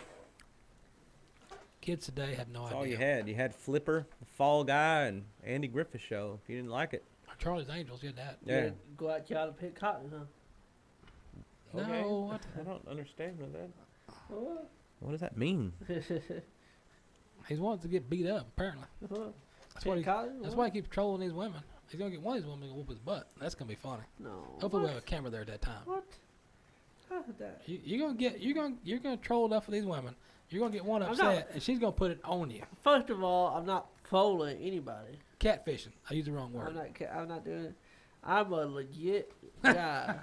Kids today have no That's idea. all you had. You had Flipper, Fall Guy, and Andy Griffith Show. If you didn't like it. Charlie's Angels, you had that. Yeah. You go out y'all to pick cotton, huh? Okay. No, what? I don't understand what that. What? What does that mean? He's wanting to get beat up, apparently. That's why Pick cotton? That's why he keeps trolling these women. He's gonna get one of these women to whoop his butt. That's gonna be funny. No. Hopefully we have a camera there at that time. What? How did that? You're gonna troll enough of these women. You're gonna get one I'm upset, not- and she's gonna put it on you. First of all, I'm not trolling anybody. Catfishing. I used the wrong word. I'm not doing it. I'm a legit guy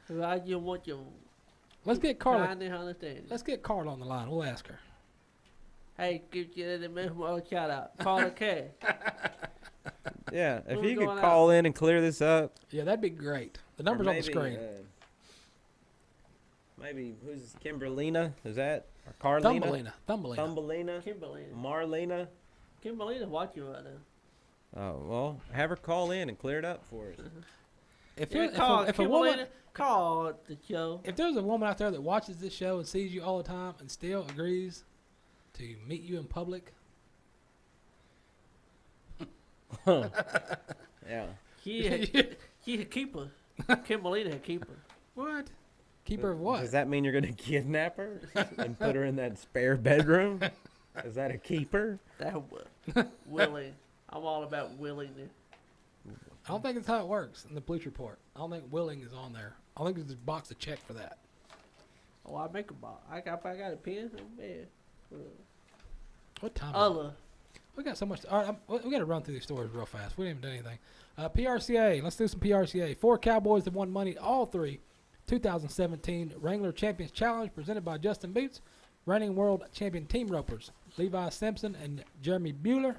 who I just want you Let's get Carla. to understand. Let's get Carla on the line. We'll ask her. Hey, give you the minimum shout out. Carla K. Yeah, if Who's you could going call in and clear this up. Yeah, that'd be great. The number's Or on the screen. Maybe who's Kimberlina? Is that or Carlina? Thumbelina. Thumbelina. Kimberlina. Marlena. Kimberlina's watching right now. Oh well, have her call in and clear it up for us. If If a woman, call the show. if there's a woman out there that watches this show and sees you all the time and still agrees to meet you in public, Yeah. She's a keeper. Kimberlina a keeper. what? Keep her of what? Does that mean you're gonna kidnap her and put her in that spare bedroom? Is that a keeper? That willing. I'm all about willingness. I don't think that's how it works in the police report. I don't think willing is on there. I think there's a box to check for that. Oh, I make a box. I got a pen. Man. What time is it? Other. We got so much. All right, we got to run through these stories real fast. We didn't even do anything. PRCA. Let's do some PRCA. 4 Cowboys have won money all 3 2017 Wrangler Champions Challenge presented by Justin Boots. Reigning world champion team ropers Levi Simpson and Jeremy Bueller.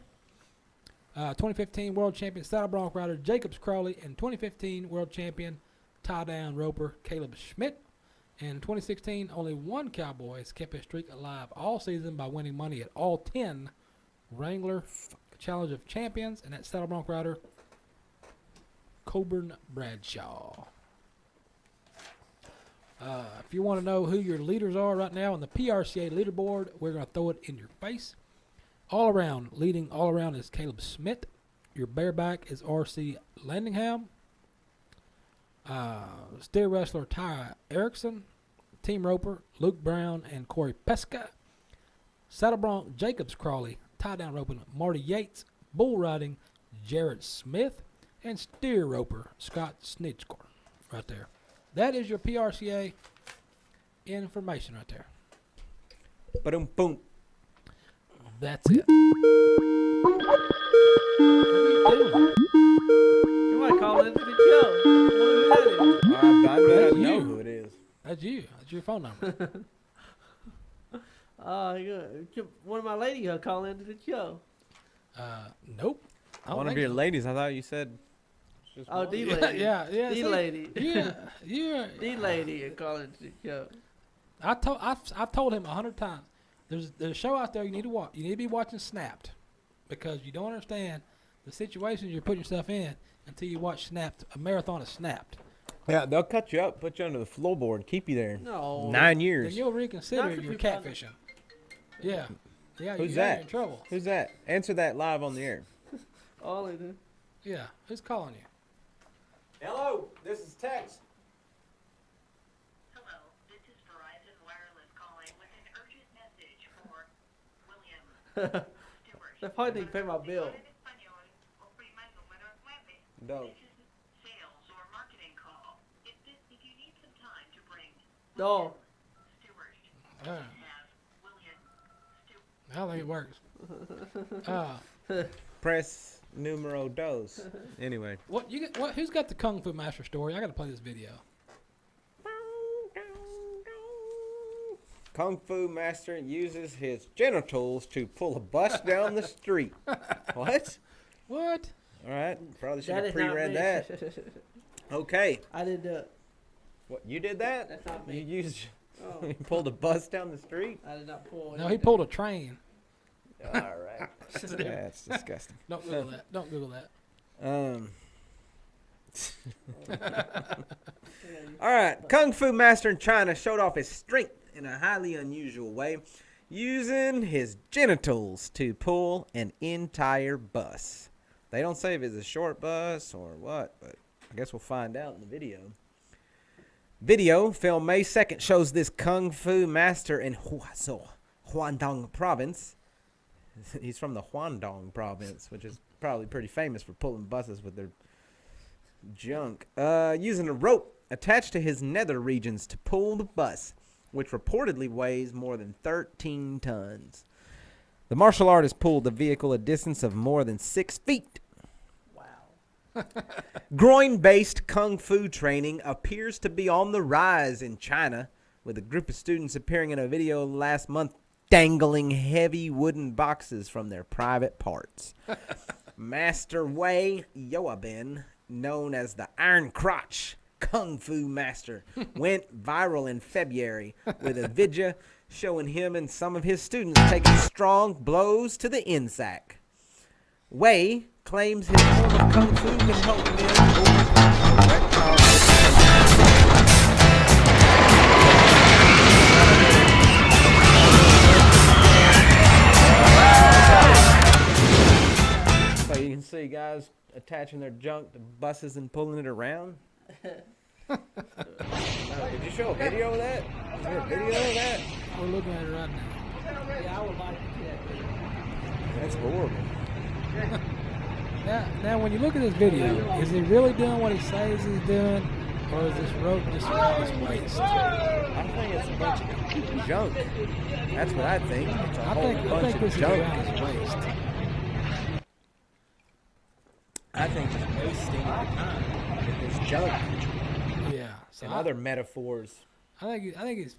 2015 world champion saddle bronc rider Jacobs Crawley and 2015 world champion tie-down roper Caleb Schmidt. In 2016, only one Cowboy has kept his streak alive all season by winning money at all 10 Wrangler Challenge of Champions, and that's saddle bronc rider Coburn Bradshaw. If you want to know who your leaders are right now on the PRCA leaderboard, we're going to throw it in your face. Leading all around is Caleb Smith. Your bareback is R.C. Landingham. Steer wrestler Ty Erickson. Team roper Luke Brown and Corey Pesca. Saddle bronc Jacobs Crawley. Tie-down roping Marty Yates. Bull riding Jared Smith. And steer roper Scott Snitchcore. Right there. That is your PRCA information right there. Boom, boom. That's it. You might call into the show. I That's know you. who it is. That's you. That's your phone number. One of my ladies will call into the show. Nope. I don't One of think your so. ladies. I thought you said. just Oh, one. D Yeah, lady. yeah. D see? lady. Yeah. D lady will call into the show. I've told him 100 times. There's a show out there you need to watch. You need to be watching Snapped, because you don't understand the situations you're putting yourself in until you watch Snapped. A marathon of Snapped. Yeah, they'll cut you up, put you under the floorboard, keep you there. No. 9 Then years. you'll reconsider Not for your people catfishing. Yeah. Yeah. Who's you're that? in trouble. Who's that? Answer that live on the air. All they do. Yeah. Who's calling you? Hello, this is Tex. Hello, this is Verizon Wireless calling with an urgent message for William Stewart. They probably didn't pay my bill. No. This is sales or marketing call. If you need some time to bring No. Stewart, Yeah. have William Stewart. I don't think it works. Press numero dos. Anyway. Who's got the Kung Fu Master story? I got to play this video. Kung Fu Master uses his genitals to pull a bus down the street. What? What? All right. Probably should That have is not pre-read me. that. Okay. I did that. What, you did that? That's not You me. used. Oh. You pulled a bus down the street? I did not pull. No, he pulled a train. All right. That's disgusting. Don't Google that. Don't Google that. All right. Kung Fu master in China showed off his strength in a highly unusual way, using his genitals to pull an entire bus. They don't say if it's a short bus or what, but I guess we'll find out in the video. Video filmed May 2nd shows this Kung Fu master in Huazhou, Huandong province. He's from the Huandong province, which is probably pretty famous for pulling buses with their junk. Using a rope attached to his nether regions to pull the bus, which reportedly weighs more than 13 tons. The martial artist pulled the vehicle a distance of more than 6 feet. Wow. Groin-based Kung Fu training appears to be on the rise in China, with a group of students appearing in a video last month dangling heavy wooden boxes from their private parts. Master Wei Yoabin, known as the Iron Crotch Kung Fu Master, went viral in February with a video showing him and some of his students taking strong blows to the insack. Wei claims his form of Kung Fu can help men overcome erectile dysfunction. So you can see guys attaching their junk to buses and pulling it around. Did you show a video of that? Is there a video of that? We're looking at it right now. Yeah, I would like to see that video. That's horrible. Now, when you look at this video, is he really doing what he says he's doing, or is this rope just around his waist? I think it's a bunch of junk. That's what I think. It's a whole I bunch think of this is junk. around his waist. I think just wasting our time with this junk. Yeah. So And other metaphors. I think he's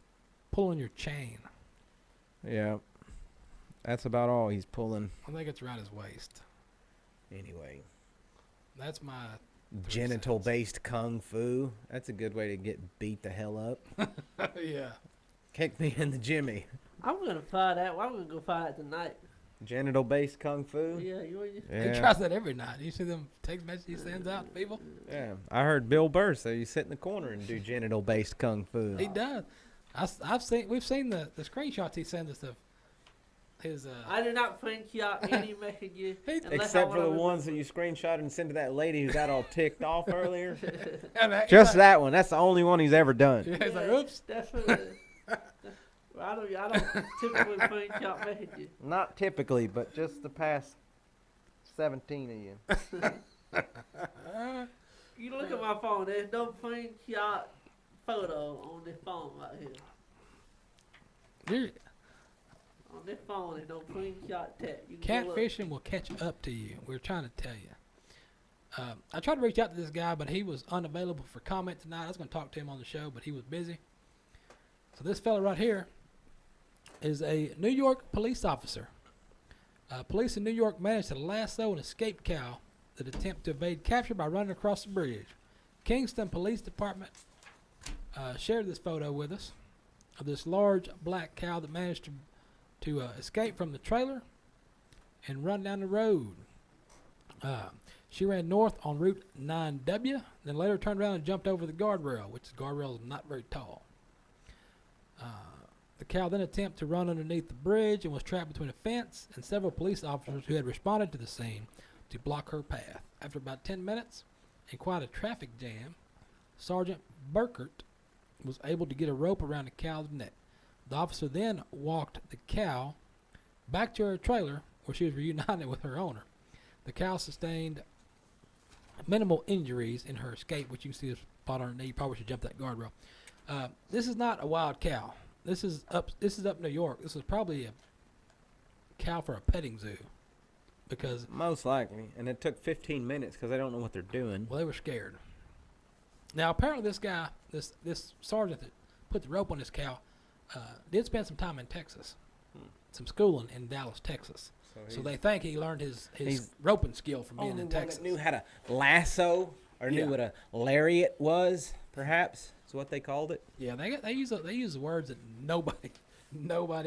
pulling your chain. Yeah. That's about all he's pulling. I think it's around his waist. Anyway. That's my Genital-based Kung Fu. That's a good way to get beat the hell up. Yeah. Kick me in the jimmy. I'm gonna find that. I'm gonna go find it tonight. Genital-based Kung Fu? Yeah, you. Yeah. He tries that every night. You see them text messages he sends out to people? Yeah. I heard Bill Burr say you sit in the corner and do genital-based Kung Fu. He does. We've seen the screenshots he sends us of his. I did not print out any messages. Except for the ones that you screenshot and send to that lady who got all ticked off earlier. Just Just that one. That's the only one he's ever done. Yeah, he's like, oops. Definitely. I don't typically print out messages. Not typically, but just the past 17 of you. You look at my phone. There's no print out photo on this phone right here. You're, On this phone, there's no print out text. You can go look. catfishing will catch up to you. We're trying to tell you. I tried to reach out to this guy, but he was unavailable for comment tonight. I was going to talk to him on the show, but he was busy. So this fella right here is a New York police officer. Police in New York managed to lasso an escaped cow that attempted to evade capture by running across the bridge. Kingston Police Department shared this photo with us of this large black cow that managed to escape from the trailer and run down the road. She ran north on Route 9W, then later turned around and jumped over the guardrail, which the guardrail is not very tall. The cow then attempted to run underneath the bridge and was trapped between a fence and several police officers who had responded to the scene to block her path. After about 10 minutes and quite a traffic jam, Sergeant Burkert was able to get a rope around the cow's neck. The officer then walked the cow back to her trailer where she was reunited with her owner. The cow sustained minimal injuries in her escape, which you can see is spot on her knee. You probably should jump that guardrail. This is not a wild cow. This is up New York. This is probably a cow for a petting zoo, because Most likely. And it took 15 minutes because they don't know what they're doing. well, they were scared. Now apparently this guy, this sergeant that put the rope on this cow, did spend some time in Texas, some schooling in Dallas, Texas. So they think he learned his roping skill from being Only in one that Texas. knew how to lasso or knew Yeah. what a lariat was, perhaps. Is what they called it. Yeah, they use words that nobody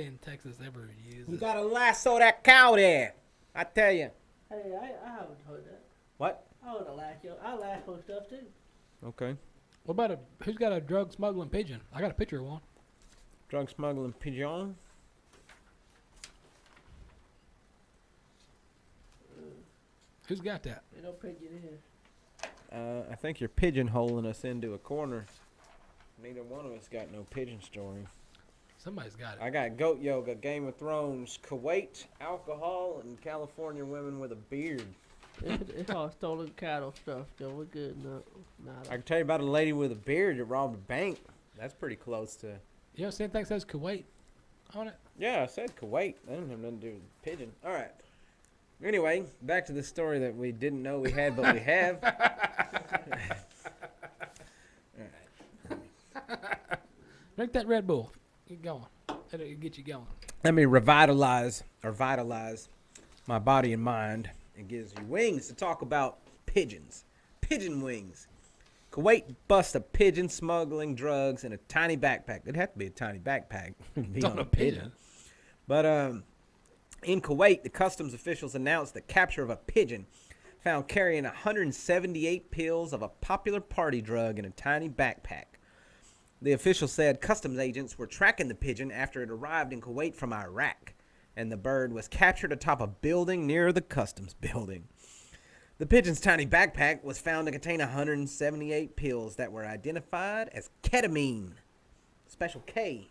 in Texas ever uses. You gotta lasso that cow there. I tell you. Hey, I haven't heard that. What? I would have laughed. I laugh on stuff too. Okay. What about who's got a drug smuggling pigeon? I got a picture of one. Drug smuggling pigeon. Who's got that? Ain't no pigeon in here. I think you're pigeonholing us into a corner. Neither one of us got no pigeon story. Somebody's got it. I got goat yoga, Game of Thrones, Kuwait, alcohol, and California women with a beard. It's all stolen cattle stuff, though. We're good. No, I can tell you about a lady with a beard that robbed a bank. That's pretty close to. You know, same thing says Kuwait on it. Yeah, I said Kuwait. That didn't have nothing to do with pigeon. All right. Anyway, back to the story that we didn't know we had, but we have. Drink that Red Bull. Get going. That'll get you going. Let me vitalize my body and mind. It gives you wings to talk about pigeons. Pigeon wings. Kuwait busts a pigeon smuggling drugs in a tiny backpack. It'd have to be a tiny backpack to be on a pigeon. But in Kuwait, the customs officials announced the capture of a pigeon found carrying 178 pills of a popular party drug in a tiny backpack. The official said customs agents were tracking the pigeon after it arrived in Kuwait from Iraq, and the bird was captured atop a building near the customs building. The pigeon's tiny backpack was found to contain 178 pills that were identified as ketamine, special K.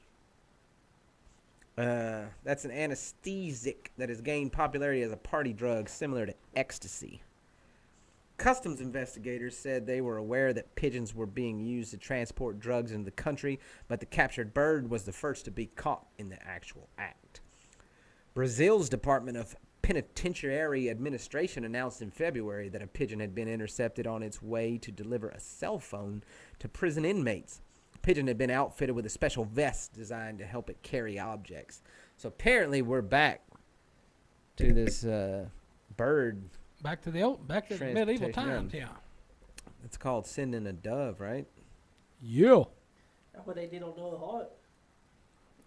That's an anesthetic that has gained popularity as a party drug similar to ecstasy. Customs investigators said they were aware that pigeons were being used to transport drugs into the country, but the captured bird was the first to be caught in the actual act. Brazil's Department of Penitentiary Administration announced in February that a pigeon had been intercepted on its way to deliver a cell phone to prison inmates. The pigeon had been outfitted with a special vest designed to help it carry objects. So apparently we're back to this bird. Back to the medieval times, yeah. It's called sending a dove, right? Yeah. That's what they did on Noah's Ark.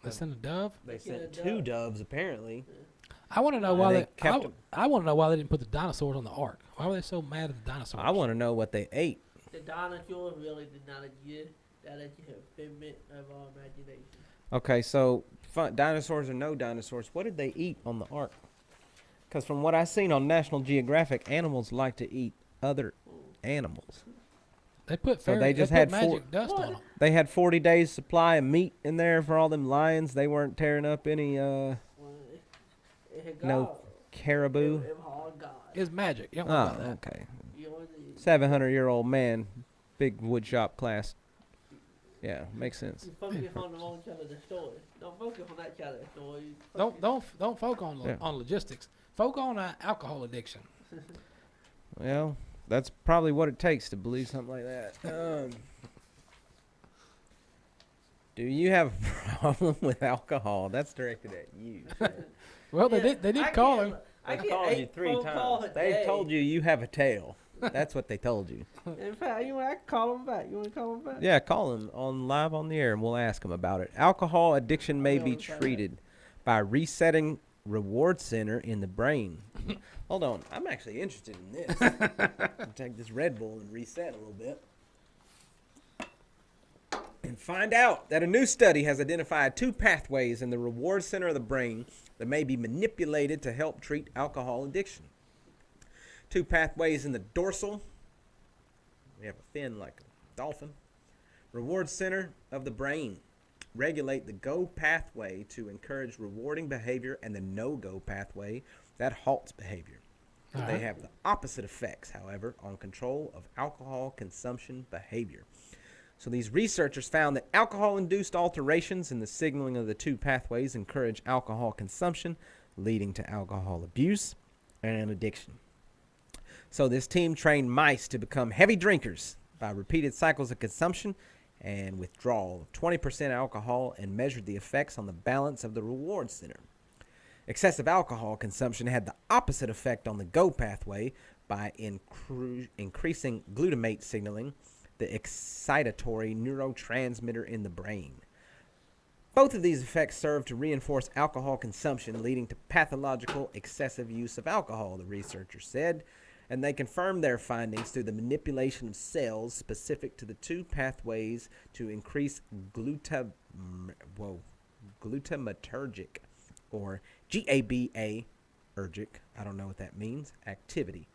They sent a dove. They sent two doves, apparently. I want to know why they kept them. I want to know why they didn't put the dinosaurs on the ark. Why were they so mad at the dinosaurs? I want to know what they ate. The dinosaurs really did not exist. That is a figment of our imagination. Okay, so dinosaurs or no dinosaurs, what did they eat on the ark? Because from what I've seen on National Geographic, animals like to eat other animals. They put magic dust on them. They had 40 days supply of meat in there for all them lions. They weren't tearing up any no caribou. It's magic. You don't Oh, know about that. okay. 700-year-old man, big woodshop class. Yeah, makes sense. You focus on the wrong side of the story. Don't focus on that side of the story. Don't focus on logistics. Focus on alcohol addiction. Well, that's probably what it takes to believe something like that. Do you have a problem with alcohol? That's directed at you. Well, they did call him. I called you 3 times. They told you have a tail. That's what they told you. In fact, I can call him back. You want to call him back? Yeah, call him live on the air, and we'll ask him about it. Alcohol addiction may be treated by resetting reward center in the brain. Hold on, I'm actually interested in this. I'll take this Red Bull and reset a little bit. And find out that a new study has identified 2 pathways in the reward center of the brain that may be manipulated to help treat alcohol addiction. 2 pathways in the dorsal. We have a fin like a dolphin. Reward center of the brain regulate the go pathway to encourage rewarding behavior, and the no-go pathway that halts behavior. They have the opposite effects, however, on control of alcohol consumption behavior. So these researchers found that alcohol-induced alterations in the signaling of the 2 pathways encourage alcohol consumption, leading to alcohol abuse and addiction. So this team trained mice to become heavy drinkers by repeated cycles of consumption and withdrawal of 20% alcohol, and measured the effects on the balance of the reward center. Excessive alcohol consumption had the opposite effect on the go pathway by increasing glutamate signaling, the excitatory neurotransmitter in the brain. Both of these effects serve to reinforce alcohol consumption, leading to pathological excessive use of alcohol, the researchers said, and they confirmed their findings through the manipulation of cells specific to the two pathways to increase glutamatergic, or GABA-ergic, I don't know what that means, activity.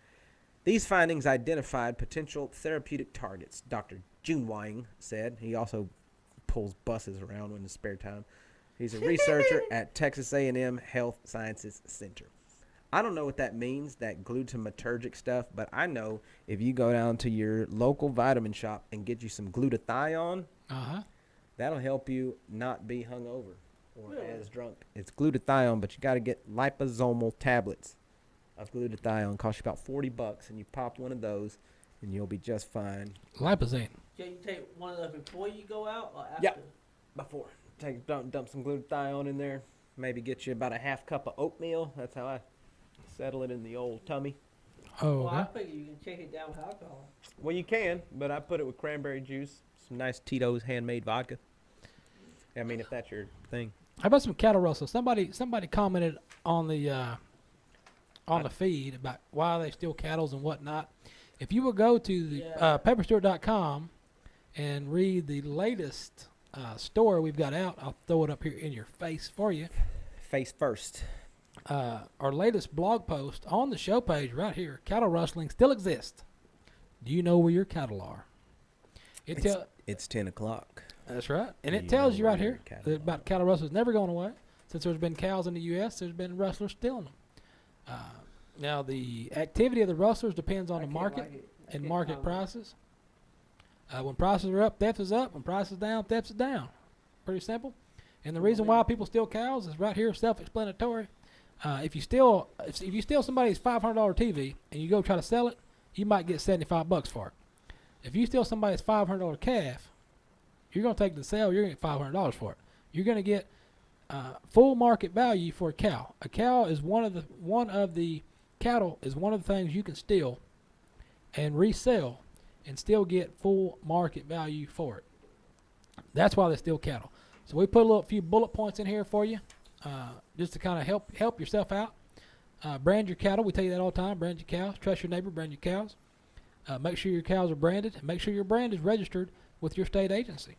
These findings identified potential therapeutic targets, Dr. Junwang said. He also pulls buses around in his spare time. He's a researcher at Texas A&M Health Sciences Center. I don't know what that means, that glutamatergic stuff, but I know if you go down to your local vitamin shop and get you some glutathione, that'll help you not be hungover or as drunk. It's glutathione, but you got to get liposomal tablets of glutathione. Cost you about $40, and you pop one of those, and you'll be just fine. Lipozene. Can you take one of those before you go out or after? Yeah, before. Dump some glutathione in there. Maybe get you about a half cup of oatmeal. That's how I settle it in the old tummy. Oh, Well, I okay. figure you can check it down with alcohol. Well, you can, but I put it with cranberry juice, some nice Tito's handmade vodka. I mean, if that's your thing. How about some cattle rustlers? Somebody commented on the feed about why they steal cattle and whatnot. If you will go to the pepperstewart.com and read the latest story we've got out, I'll throw it up here in your face for you. Face first. Our latest blog post on the show page right here, cattle rustling still exists. Do you know where your cattle are? It's 10 o'clock. That's right. And Do it you tells know you where right your here cattle that about cattle rustlers never going away. Since there's been cows in the U.S., there's been rustlers stealing them. Now, the activity of the rustlers depends on the market and market prices. When prices are up, theft is up. When prices are down, theft is down. Pretty simple. And the reason why people steal cows is right here, self-explanatory. If you steal somebody's $500 TV and you go try to sell it, you might get $75 for it. If you steal somebody's $500 calf, you're going to take it to sale. You're going to get $500 for it. You're going to get full market value for a cow. A cow is one of the cattle is one of the things you can steal and resell and still get full market value for it. That's why they steal cattle. So we put a few bullet points in here for you, just to kind of help yourself out. Brand your cattle. We tell you that all the time. Brand your cows. Trust your neighbor. Brand your cows. Make sure your cows are branded. And make sure your brand is registered with your state agency.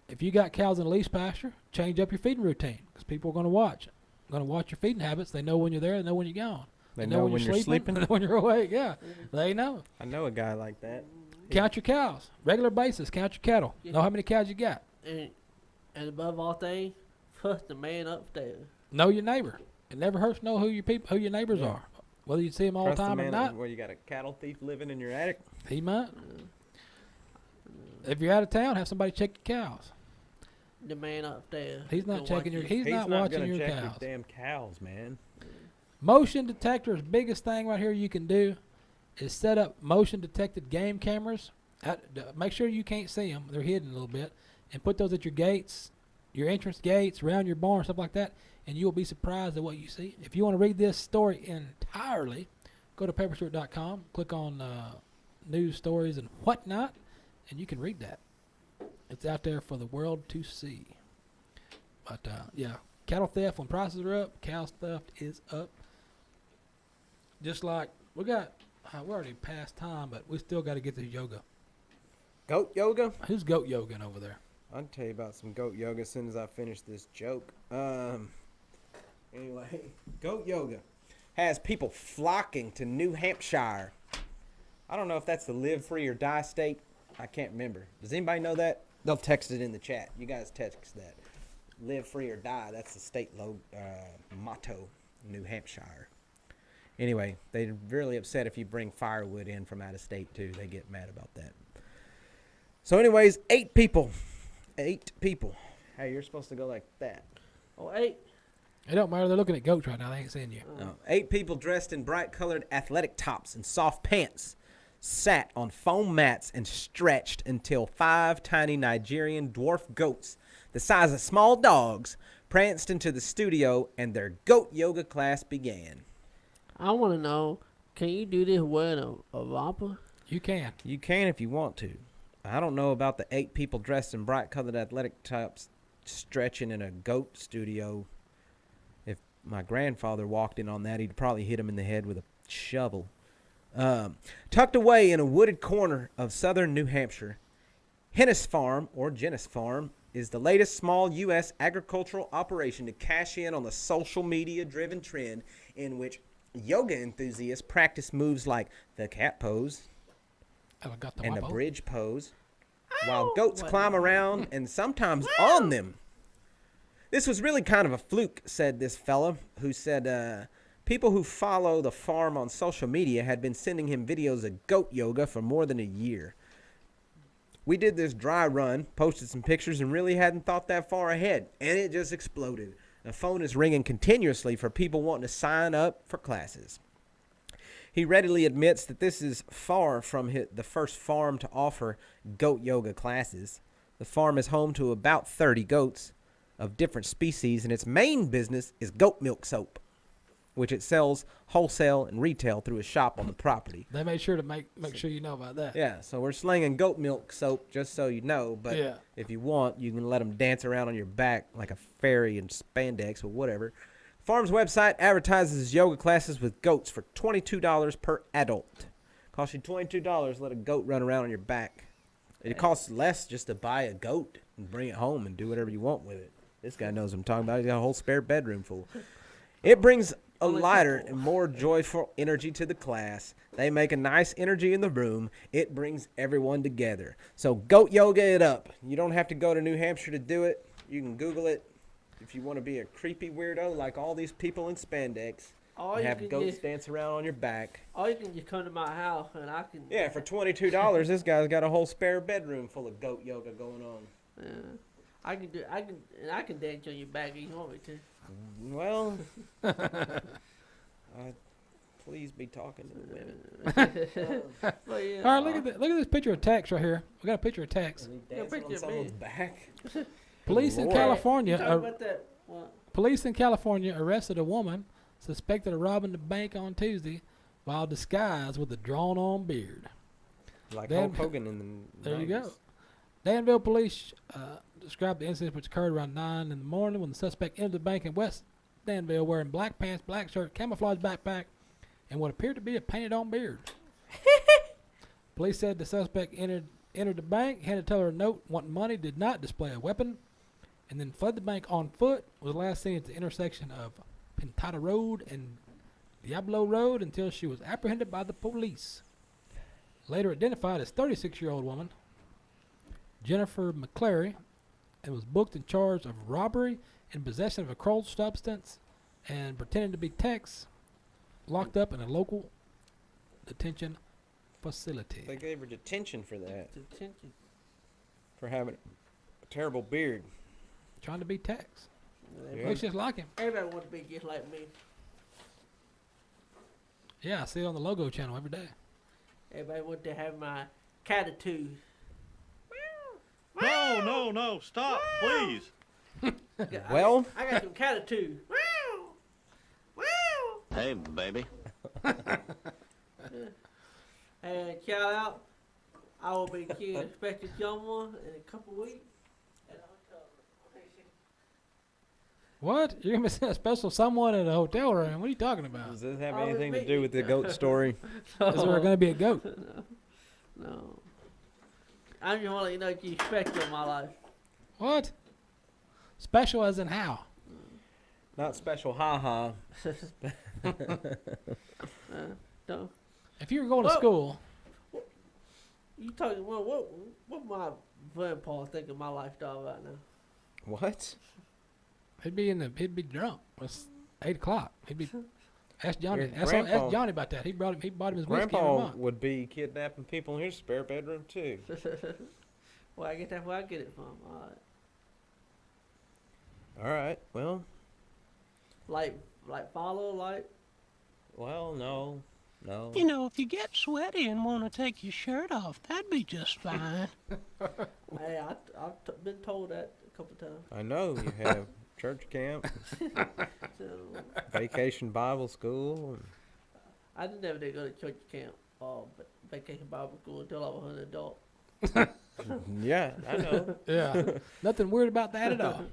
If you got cows in a lease pasture, change up your feeding routine because people are going to watch. Going to watch your feeding habits. They know when you're there. They know when you're gone. They know when you're sleeping. They know when you're awake. Yeah, they know. I know a guy like that. Count your cows. Regular basis. Count your cattle. Know how many cows you got. And above all things, trust the man upstairs. Know your neighbor. It never hurts to know who your neighbors are. Whether you see them all the time or not. Well, you got a cattle thief living in your attic? He might. If you're out of town, have somebody check your cows. The man upstairs. He's not checking your. He's not watching your check cows. Your damn cows, man. Motion detector's biggest thing right here you can do is set up motion detected game cameras. Make sure you can't see them; they're hidden a little bit, and put those at your gates, your entrance gates, around your barn, stuff like that. And you will be surprised at what you see. If you want to read this story entirely, go to pepperstewart.com, click on news stories and whatnot, and you can read that. It's out there for the world to see. But, yeah, cattle theft, when prices are up, cow theft is up. Just like, we're already past time, but we still got to get to yoga. Goat yoga? Who's goat yogaing over there? I'll tell you about some goat yoga as soon as I finish this joke. Anyway, goat yoga has people flocking to New Hampshire. I don't know if that's the live free or die state. I can't remember. Does anybody know that? They'll text it in the chat. You guys text that. Live free or die. That's the state motto, New Hampshire. Anyway, they're really upset if you bring firewood in from out of state, too. They get mad about that. So anyways, 8 people. 8 people. Hey, you're supposed to go like that. Oh, 8. It don't matter. They're looking at goats right now. They ain't seeing you. No. 8 people dressed in bright-colored athletic tops and soft pants sat on foam mats and stretched until 5 tiny Nigerian dwarf goats, the size of small dogs, pranced into the studio and their goat yoga class began. I want to know, can you do this wearing a romper? You can. You can if you want to. I don't know about the 8 people dressed in bright-colored athletic tops stretching in a goat studio. If my grandfather walked in on that, he'd probably hit him in the head with a shovel. Tucked away in a wooded corner of southern New Hampshire, Hennis Farm, or Gennis Farm, is the latest small U.S. agricultural operation to cash in on the social media-driven trend in which yoga enthusiasts practice moves like the cat pose and the bridge pose, while goats climb around and sometimes on them. This was really kind of a fluke, said this fella, who said people who follow the farm on social media had been sending him videos of goat yoga for more than a year. We did this dry run, posted some pictures, and really hadn't thought that far ahead, and it just exploded. The phone is ringing continuously for people wanting to sign up for classes. He readily admits that this is far from the first farm to offer goat yoga classes. The farm is home to about 30 goats of different species, and its main business is goat milk soap, which it sells wholesale and retail through a shop on the property. They made sure to make sure you know about that. Yeah, so we're slinging goat milk soap, just so you know. But if you want, you can let them dance around on your back like a fairy in spandex or whatever. Farm's website advertises yoga classes with goats for $22 per adult. Costs you $22 to let a goat run around on your back. It costs less just to buy a goat and bring it home and do whatever you want with it. This guy knows what I'm talking about. He's got a whole spare bedroom full. It brings a lighter and more joyful energy to the class. They make a nice energy in the room. It brings everyone together. So goat yoga it up. You don't have to go to New Hampshire to do it. You can Google it. If you want to be a creepy weirdo like all these people in spandex, and have goats dance around on your back. Or you can just come to my house and I can... Yeah, for $22, this guy's got a whole spare bedroom full of goat yoga going on. Yeah. I can dance on your back if you want me to. Well, please be talking to the women. All right, look at this picture of Tex right here. We got a picture of Tex. Dancing on someone's back. Police in California. Police in California arrested a woman suspected of robbing the bank on Tuesday while disguised with a drawn-on beard. Like Hulk Hogan in the There 90s. you go. Danville police described the incident, which occurred around 9 in the morning when the suspect entered the bank in West Danville wearing black pants, black shirt, camouflage backpack, and what appeared to be a painted-on beard. Police said the suspect entered the bank, handed teller a note, wanting money, did not display a weapon, and then fled the bank on foot. Was last seen at the intersection of Pintada Road and Diablo Road until she was apprehended by the police. Later identified as 36-year-old woman Jennifer McClary, and was booked and charged of robbery and possession of a controlled substance and pretending to be Tex, locked up in a local detention facility. They gave her detention for that. Detention. For having a terrible beard. Trying to be Tex. Yeah. Looks just like him. Everybody wants to be just like me. Yeah, I see it on the logo channel every day. Everybody wants to have my catitude. No, stop, please. Well, I got some catitude. Hey, baby. And shout out, I will be killing a special someone in a couple weeks. What? You're going to be a special someone in a hotel room? What are you talking about? Does this have anything to do with the goat story? Is there going to be a goat? No. I just want to let you know you special in my life. What? Special as in how? Not special, ha-ha. No. If you were going to school... You talking, well, what my grandpa think of my lifestyle right now? What? He'd be drunk. It's 8 o'clock. He'd be... Ask Johnny. Your Ask grandpa- Johnny about that. He bought him his whiskey every Grandpa month. would be kidnapping people in his spare bedroom, too. Well, I guess that's where I get it from. All right. All right, well, Like follow, like. well, no. You know, if you get sweaty and want to take your shirt off, that'd be just fine. Hey, I've been told that a couple times. I know you have church camp, So, vacation Bible school. I never did go to church camp. But vacation Bible school until I was an adult. Yeah, I know. Yeah. Nothing weird about that at all.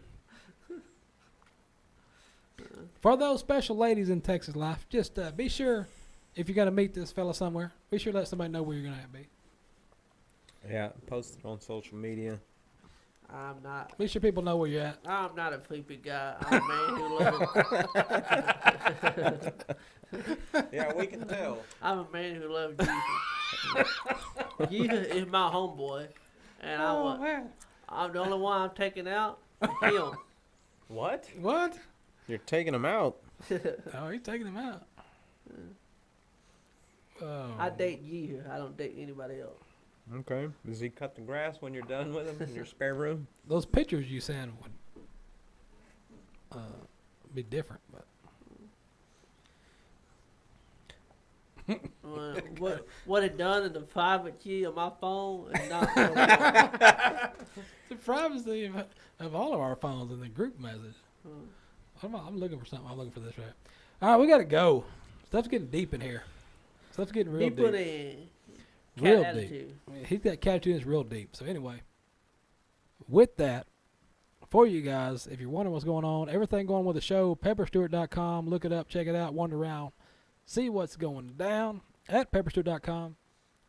For those special ladies in Texas life, just be sure if you're going to meet this fella somewhere, be sure to let somebody know where you're going to be. Yeah, post it on social media. I'm not. Be sure people know where you're at. I'm not a creepy guy. I'm a man who loves. Yeah, we can tell. I'm a man who loves Jesus. Jesus is my homeboy, and I'm the only one I'm taking out. Him. What? What? You're taking them out. Oh, he's taking them out. Oh. I date Jesus. I don't date anybody else. Okay. Does he cut the grass when you're done with him in your spare room? Those pictures you send would be different, but What it done in the private key of my phone and not. the privacy of all of our phones in the group message. I'm looking for something. I'm looking for this right. All right, we got to go. Stuff's getting deep in here. Stuff's getting real He deep. put in Real cat attitude. deep. I mean, he's got cat attitude that's real deep. So anyway, with that, for you guys, if you're wondering what's going on, everything going on with the show, pepperstewart.com. Look it up, check it out, wander around, see what's going down at pepperstewart.com.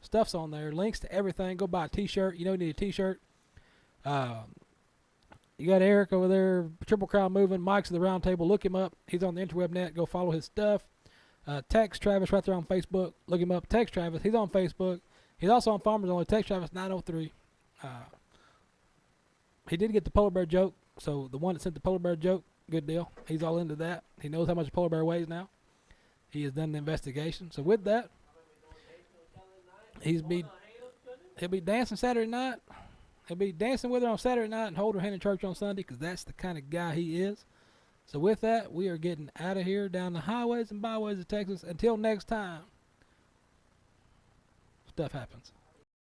Stuff's on there. Links to everything. Go buy a T-shirt. You know you need a T-shirt. You got Eric over there, Triple Crown Moving. Mike's at the round table. Look him up. He's on the interweb net. Go follow his stuff. Tex Travis right there on Facebook. Look him up. Tex Travis. He's on Facebook. He's also on Farmers Only. Tex Travis 903. He did get the polar bear joke. So the one that sent the polar bear joke, good deal. He's all into that. He knows how much a polar bear weighs now. He has done the investigation. So with that, he'll be dancing Saturday night. He'll be dancing with her on Saturday night and hold her hand in church on Sunday because that's the kind of guy he is. So with that, we are getting out of here down the highways and byways of Texas. Until next time, stuff happens.